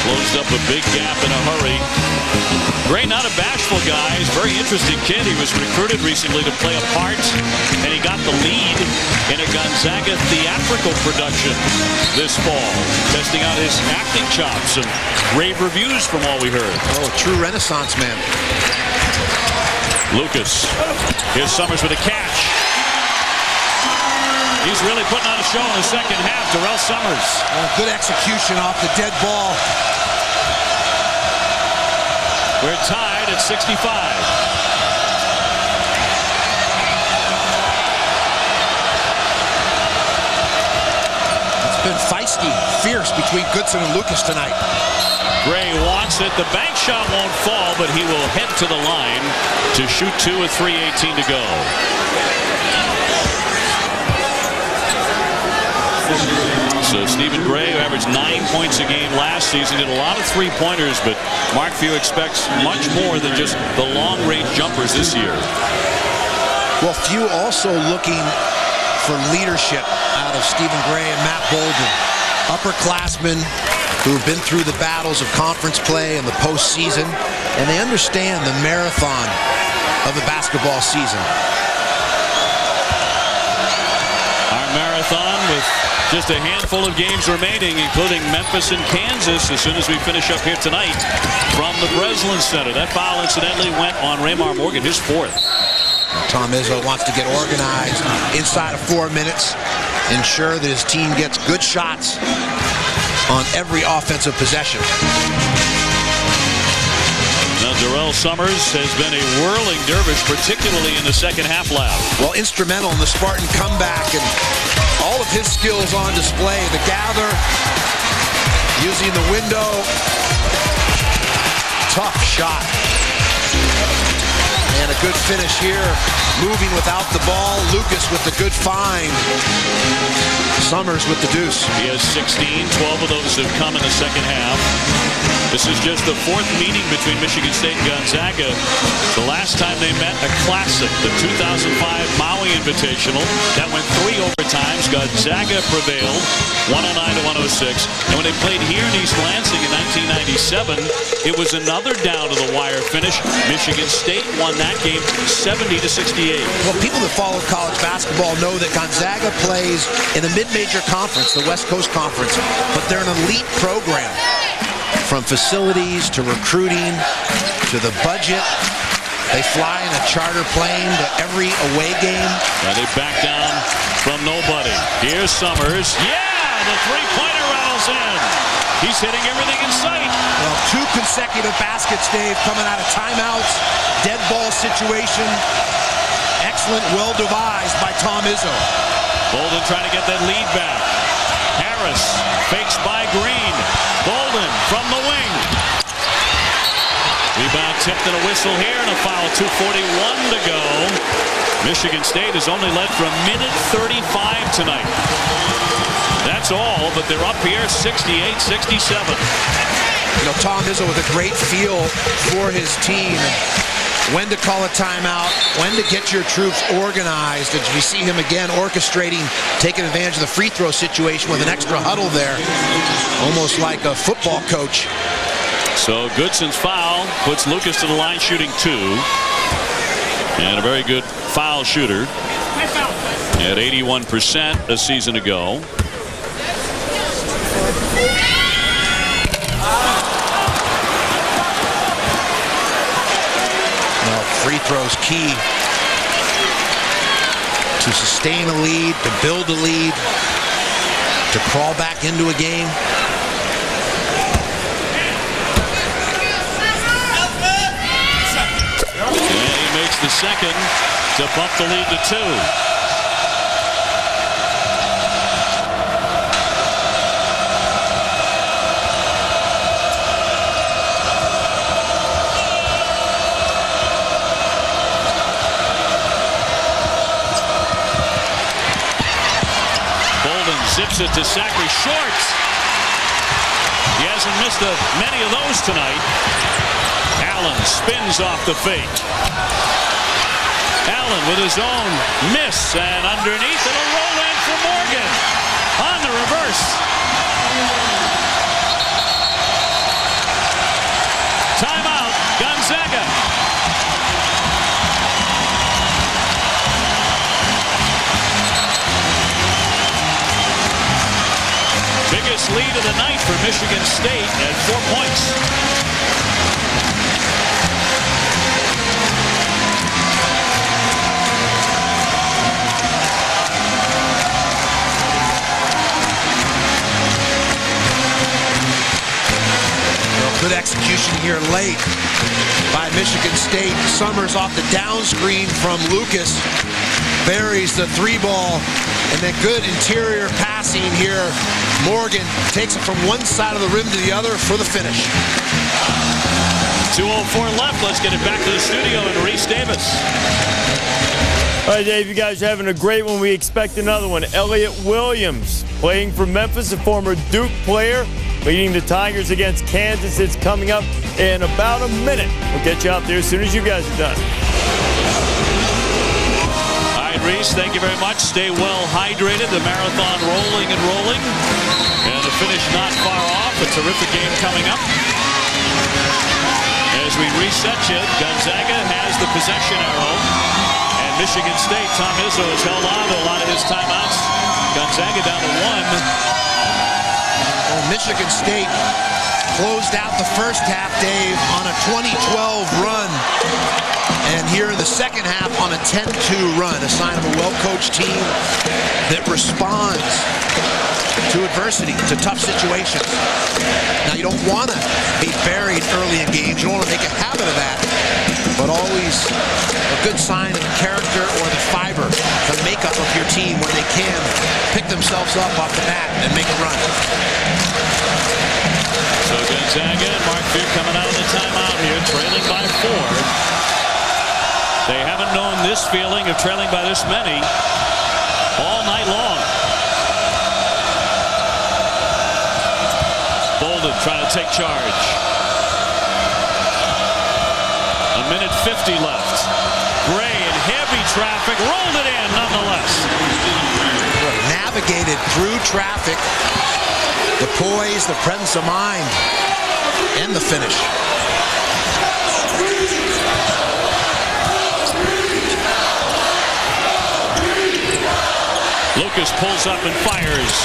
S1: Closed up a big gap in a hurry. Gray, not a bashful guy. He's a very interesting kid. He was recruited recently to play a part, and he got the lead in a Gonzaga theatrical production this fall, testing out his acting chops and rave reviews from all we heard.
S2: Oh, true Renaissance man.
S1: Lucas. Here's Summers with a catch. He's really putting on a show in the second half. Terrell Summers.
S2: Good execution off the dead ball.
S1: We're tied at 65.
S2: It's been feisty, fierce between Goodson and Lucas tonight.
S1: Gray wants it. The bank shot won't fall, but he will head to the line to shoot 2 with 3:18 to go. So Stephen Gray, who averaged 9 points a game last season, did a lot of three-pointers, but Mark Few expects much more than just the long-range jumpers this year.
S2: Well, Few also looking for leadership out of Stephen Gray and Matt Bolden. Upperclassmen who've been through the battles of conference play and the postseason, and they understand the marathon of the basketball season.
S1: Our marathon with just a handful of games remaining, including Memphis and Kansas, as soon as we finish up here tonight from the Breslin Center. That foul, incidentally, went on Raymar Morgan, his 4th.
S2: Tom Izzo wants to get organized inside of 4 minutes, ensure that his team gets good shots. on every offensive possession.
S1: Now, Darrell Summers has been a whirling dervish, particularly in the second half lap.
S2: Well, instrumental in the Spartan comeback and all of his skills on display. The gather, using the window. Tough shot. And a good finish here. Moving without the ball. Lucas with the good find. Summers with the deuce.
S1: He has 16. 12 of those have come in the second half. This is just the fourth meeting between Michigan State and Gonzaga. The last time they met, a classic, the 2005 Maui Invitational. That went 3 overtimes. Gonzaga prevailed, 109 to 106. And when they played here in East Lansing in 1997, it was another down to the wire finish. Michigan State won that game 70 to 68.
S2: Well, people that follow college basketball know that Gonzaga plays in a mid-major conference, the West Coast Conference, but they're an elite program. From facilities to recruiting to the budget, they fly in a charter plane to every away game.
S1: Now they back down from nobody. Here's Summers. Yeah, the three-pointer rattles in. He's hitting everything in sight.
S2: Well, 2 consecutive baskets, Dave, coming out of timeouts, dead ball situation. Excellent, well devised by Tom Izzo.
S1: Bolden trying to get that lead back. Harris fakes by Green. Bolden from the wing. Rebound tipped and a whistle here and a foul. 2:41 to go. Michigan State has only led for a minute 35 tonight. That's all, but they're up here 68-67.
S2: You know, Tom Izzo with a great feel for his team. When to call a timeout, when to get your troops organized. As we see him again orchestrating, taking advantage of the free throw situation with an extra huddle there. Almost like a football coach.
S1: So Goodson's foul puts Lucas to the line shooting 2. And a very good foul shooter at 81% a season ago.
S2: Free throws key to sustain a lead, to build a lead, to crawl back into a game.
S1: And he makes the second to bump the lead to 2. Zips it to Zachary Short. He hasn't missed many of those tonight. Allen spins off the fake. Allen with his own miss, and underneath it'll roll in for Morgan on the reverse. Timeout, Gonzaga. Biggest lead of the night for Michigan State at 4 points.
S2: Well, good execution here late by Michigan State. Summers off the down screen from Lucas. Buries the 3-ball. And then good interior passing here. Morgan takes it from one side of the rim to the other for the finish.
S1: 2:04 left. Let's get it back to the studio and Reese Davis.
S4: All right, Dave, you guys are having a great one. We expect another one. Elliott Williams, playing for Memphis, a former Duke player, leading the Tigers against Kansas. It's coming up in about a minute. We'll get you out there as soon as you guys are done.
S1: Reese, thank you very much. Stay well hydrated. The marathon rolling and rolling. And the finish not far off. A terrific game coming up. As we reset you, Gonzaga has the possession arrow. And Michigan State, Tom Izzo has held on to a lot of his timeouts. Gonzaga down to 1.
S2: Well, Michigan State closed out the first half, Dave, on a 2012 run. And here in the second half on a 10-2 run, a sign of a well-coached team that responds to adversity, to tough situations. Now, you don't want to be buried early in games. You don't want to make a habit of that. But always a good sign of the character or the fiber, the makeup of your team when they can pick themselves up off the mat and make a run.
S1: So Gonzaga and Mark Few coming out of the timeout here, trailing by 4. They haven't known this feeling of trailing by this many all night long. Bolden trying to take charge. A minute 50 left. Gray in heavy traffic, rolled it in nonetheless.
S2: Navigated through traffic. The poise, the presence of mind, and the finish.
S1: Lucas pulls up and fires.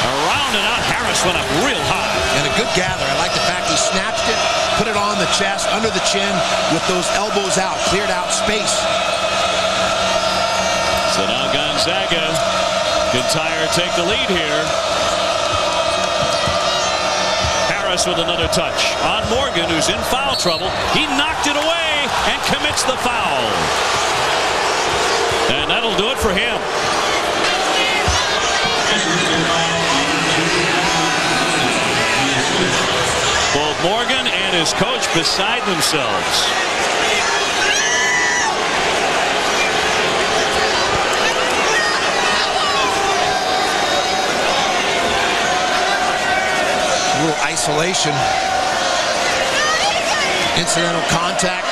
S1: Around and out. Harris went up real high.
S2: And a good gather. I like the fact he snatched it, put it on the chest, under the chin, with those elbows out, cleared out space.
S1: So now Gonzaga can take the lead here. Harris with another touch on Morgan, who's in foul trouble. He knocked it away and commits the foul. And that'll do it for him. Both Morgan and his coach beside themselves.
S2: A little isolation. Incidental contact.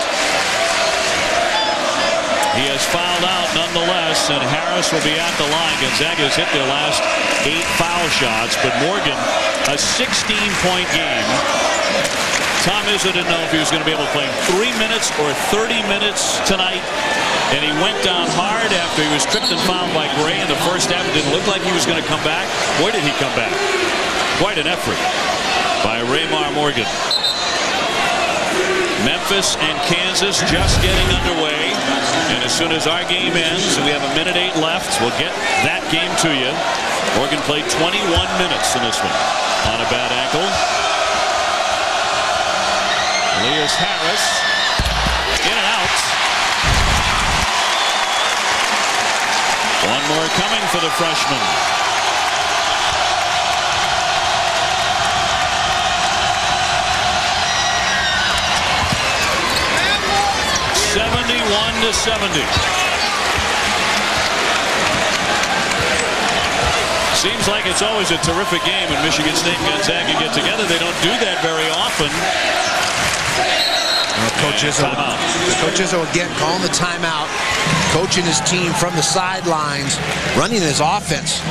S1: He has fouled out nonetheless, and Harris will be at the line. Gonzaga has hit their last 8 foul shots, but Morgan, a 16-point game. Tom Izzo didn't know if he was going to be able to play 3 minutes or 30 minutes tonight, and he went down hard after he was tripped and fouled by Gray in the first half. It didn't look like he was going to come back. Boy, did he come back. Quite an effort by Raymar Morgan. Memphis and Kansas just getting underway. And as soon as our game ends, and we have a minute 8 left, we'll get that game to you. Morgan played 21 minutes in this one on a bad ankle. Elias Harris in and out. One more coming for the freshman. To 70. Seems like it's always a terrific game when Michigan State and Gonzaga get together. They don't do that very often.
S2: Coach Izzo again calling the timeout, coaching his team from the sidelines, running his offense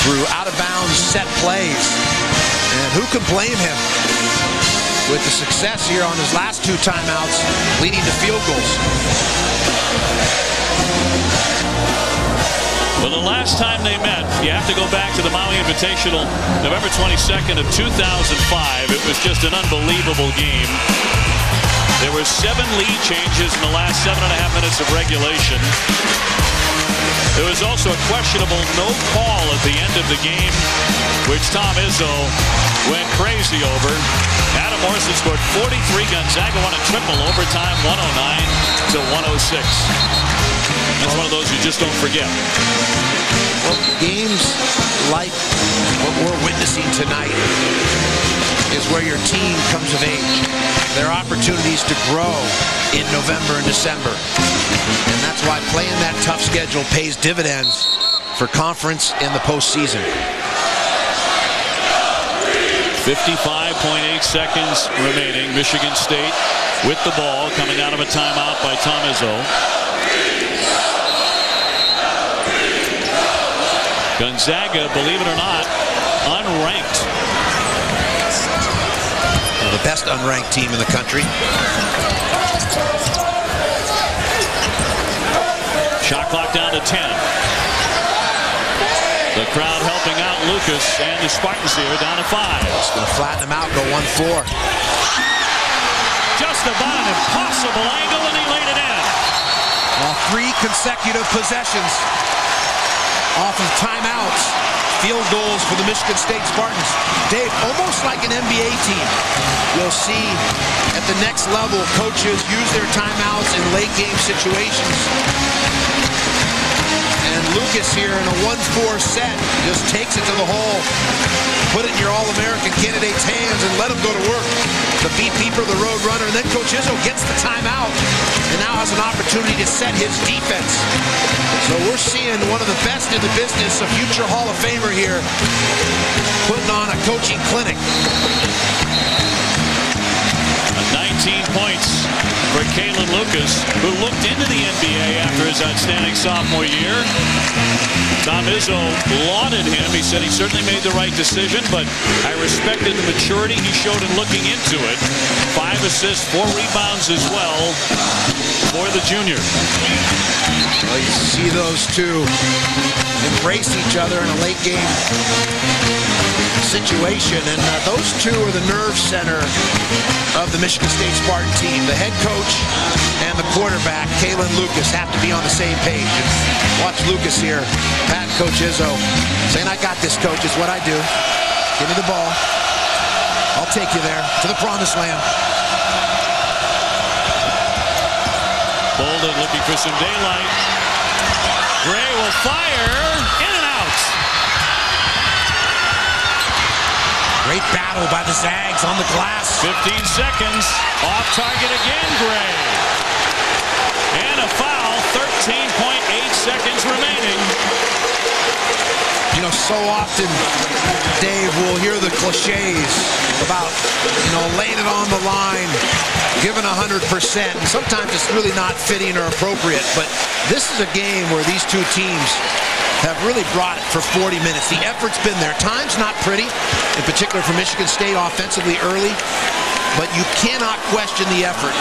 S2: through out-of-bounds set plays. And who can blame him with the success here on his last 2 timeouts, leading to field goals?
S1: Well, the last time they met, you have to go back to the Maui Invitational, November 22nd of 2005. It was just an unbelievable game. There were 7 lead changes in the last 7.5 minutes of regulation. There was also a questionable no call at the end of the game, which Tom Izzo went crazy over. Adam Morrison scored 43. Gonzaga won a triple overtime, 109 to 106. That's one of those you just don't forget.
S2: Well, games like what we're witnessing tonight is where your team comes of age. There are opportunities to grow in November and December. And that's why playing that tough schedule pays dividends for conference in the postseason.
S1: 55.8 seconds remaining. Michigan State with the ball, coming out of a timeout by Tom Izzo. Gonzaga, believe it or not, unranked.
S2: The best unranked team in the country.
S1: Shot clock down to 10. The crowd helping out Lucas and the Spartans here down to 5.
S2: It's going to flatten him out, go 1-4.
S1: Just about an impossible angle, and he laid it in.
S2: Well, 3 consecutive possessions off of timeouts. Field goals for the Michigan State Spartans. Dave, almost like an NBA team. You'll see at the next level, coaches use their timeouts in late game situations. And Lucas here in a 1-4 set just takes it to the hole. Put it in your All-American candidate's hands and let him go to work. The beatkeeper, the road runner, and then Coach Izzo gets the timeout and now has an opportunity to set his defense. So we're seeing one of the best in the business, a future Hall of Famer here, putting on a coaching clinic.
S1: 19 points for Kalen Lucas, who looked into the NBA after his outstanding sophomore year. Tom Izzo lauded him. He said he certainly made the right decision, but I respected the maturity he showed in looking into it. 5 assists, 4 rebounds as well for the junior.
S2: Well, you see those two embrace each other in a late game situation, and those two are the nerve center of the Michigan State Spartan team. The head coach and the quarterback, Kalen Lucas, have to be on the same page. And watch Lucas here, pat Coach Izzo, saying, "I got this, coach. It's what I do. Give me the ball. I'll take you there to the promised land."
S1: Bolden looking for some daylight. Gray will fire, in and out.
S2: Great battle by the Zags on the glass.
S1: 15 seconds, off target again, Gray. And a foul, 13.8 seconds remaining.
S2: You know, so often, Dave, we'll hear the cliches about, laying it on the line, giving 100%, and sometimes it's really not fitting or appropriate, but this is a game where these two teams have really brought it for 40 minutes. The effort's been there. Time's not pretty, in particular for Michigan State offensively early, but you cannot question the effort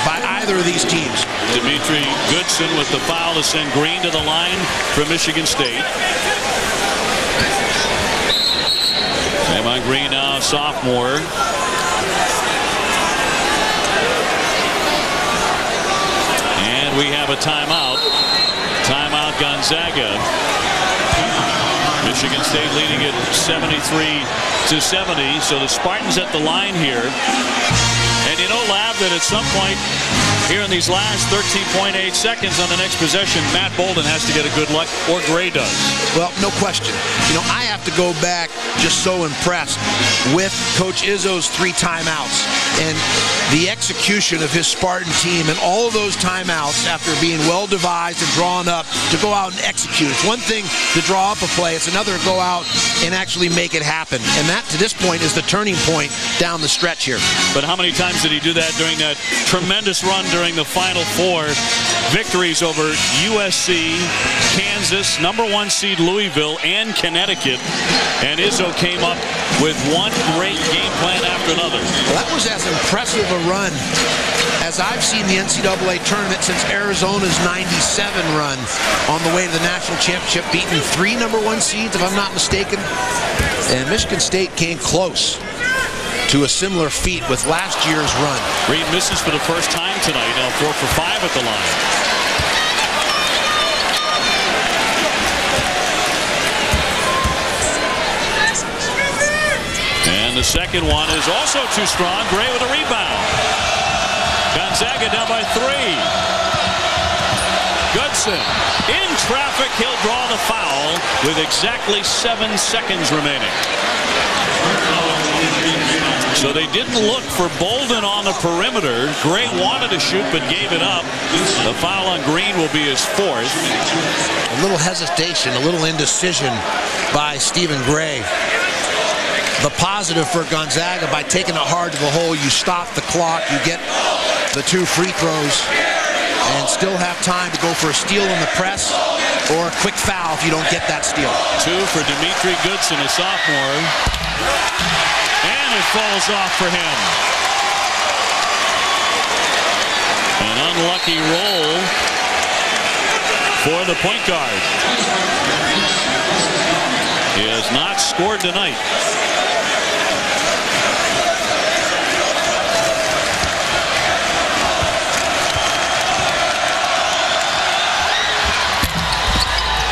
S2: by either of these teams.
S1: Dimitri Goodson with the foul to send Green to the line for Michigan State. Draymond Green now, sophomore. And we have a timeout. Timeout Gonzaga. Michigan State leading it 73-70. So the Spartans at the line here. And you know, Lab, that at some point here in these last 13.8 seconds on the next possession, Matt Bolden has to get a good look, or Gray does.
S2: Well, no question. I have to go back just so impressed with Coach Izzo's 3 timeouts and the execution of his Spartan team and all of those timeouts after being well devised and drawn up to go out and execute. It's one thing to draw up a play. It's another to go out and actually make it happen. And that, to this point, is the turning point down the stretch here.
S1: But how many times did he do that during that tremendous run during the Final Four? Victories over USC, Kansas, #1 seed Louisville, and Connecticut. And Izzo came up with one great game plan after another.
S2: Well, that was as impressive a run as I've seen the NCAA tournament since Arizona's '97 run on the way to the national championship, beating 3 #1 seeds, if I'm not mistaken. And Michigan State came close to a similar feat with last year's run.
S1: Green misses for the first time tonight, now 4 for 5 at the line. And the second one is also too strong. Gray with a rebound. Gonzaga down by 3. Goodson in traffic. He'll draw the foul with exactly 7 seconds remaining. So they didn't look for Bolden on the perimeter. Gray wanted to shoot but gave it up. The foul on Green will be his 4th.
S2: A little hesitation, a little indecision by Stephen Gray. The positive for Gonzaga, by taking it hard to the hole, you stop the clock, you get the 2 free throws, and still have time to go for a steal in the press or a quick foul if you don't get that steal.
S1: 2 for Dimitri Goodson, a sophomore. And it falls off for him. An unlucky roll for the point guard. He has not scored tonight.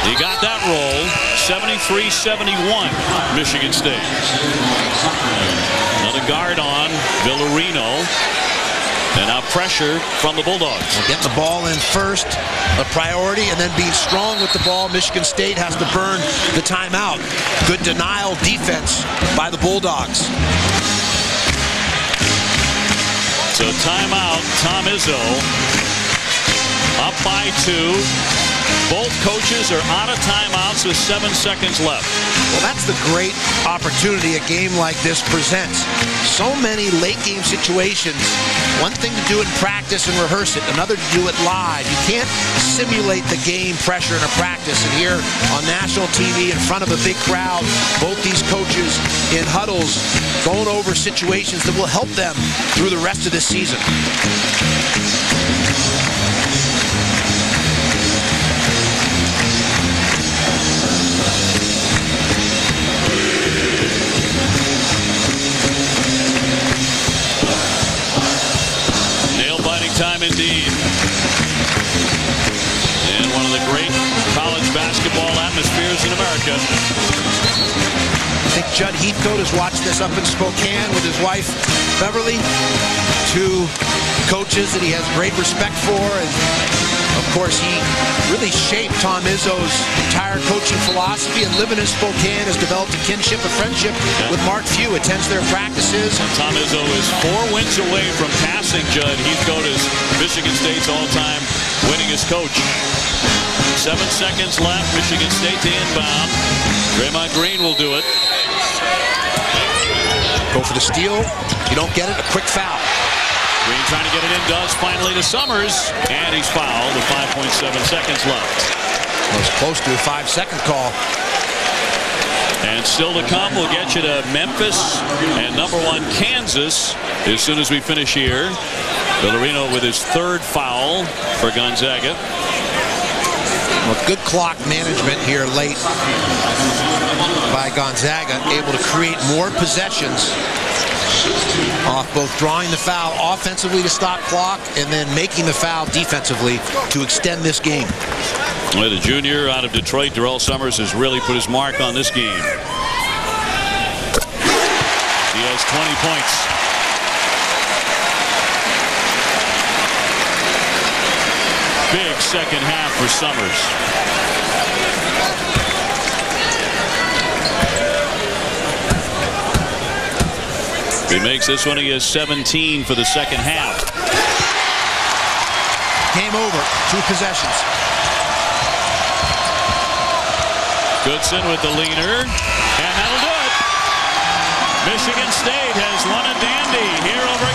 S1: He got that roll. 73-71, Michigan State. Another guard on Villarino. And now pressure from the Bulldogs.
S2: Getting the ball in first, a priority, and then being strong with the ball. Michigan State has to burn the timeout. Good denial defense by the Bulldogs.
S1: So timeout, Tom Izzo up by 2. Both coaches are out of timeouts with 7 seconds left.
S2: Well, that's the great opportunity a game like this presents. So many late game situations. One thing to do it in practice and rehearse it, another to do it live. You can't simulate the game pressure in a practice. And here on national TV in front of a big crowd, both these coaches in huddles going over situations that will help them through the rest of this season.
S1: Time indeed. And one of the great college basketball atmospheres in America.
S2: I think Judd Heathcote has watched this up in Spokane with his wife, Beverly. 2 coaches that he has great respect for. And, of course, he really shaped Tom Izzo's entire coaching philosophy. And living in Spokane has developed a kinship, a friendship with Mark Few. Attends their practices.
S1: And Tom Izzo is 4 wins away from passing Judd Heathcote as Michigan State's all-time winningest coach. 7 seconds left. Michigan State to inbound. Draymond Green will do it.
S2: Go for the steal. You don't get it, a quick foul.
S1: Green trying to get it in, does finally to Summers, and he's fouled with 5.7 seconds left.
S2: Well, it's close to a 5-second call.
S1: And still to come, we'll get you to Memphis and #1 Kansas as soon as we finish here. Villarino with his 3rd foul for Gonzaga.
S2: Well, good clock management here late by Gonzaga, able to create more possessions off both drawing the foul offensively to stop clock and then making the foul defensively to extend this game.
S1: Well, the junior out of Detroit, Darrell Summers, has really put his mark on this game. He has 20 points. Big second half for Summers. He makes this one. He has 17 for the second half.
S2: Game over. 2 possessions.
S1: Goodson with the leaner, and that'll do it. Michigan State has won a dandy here over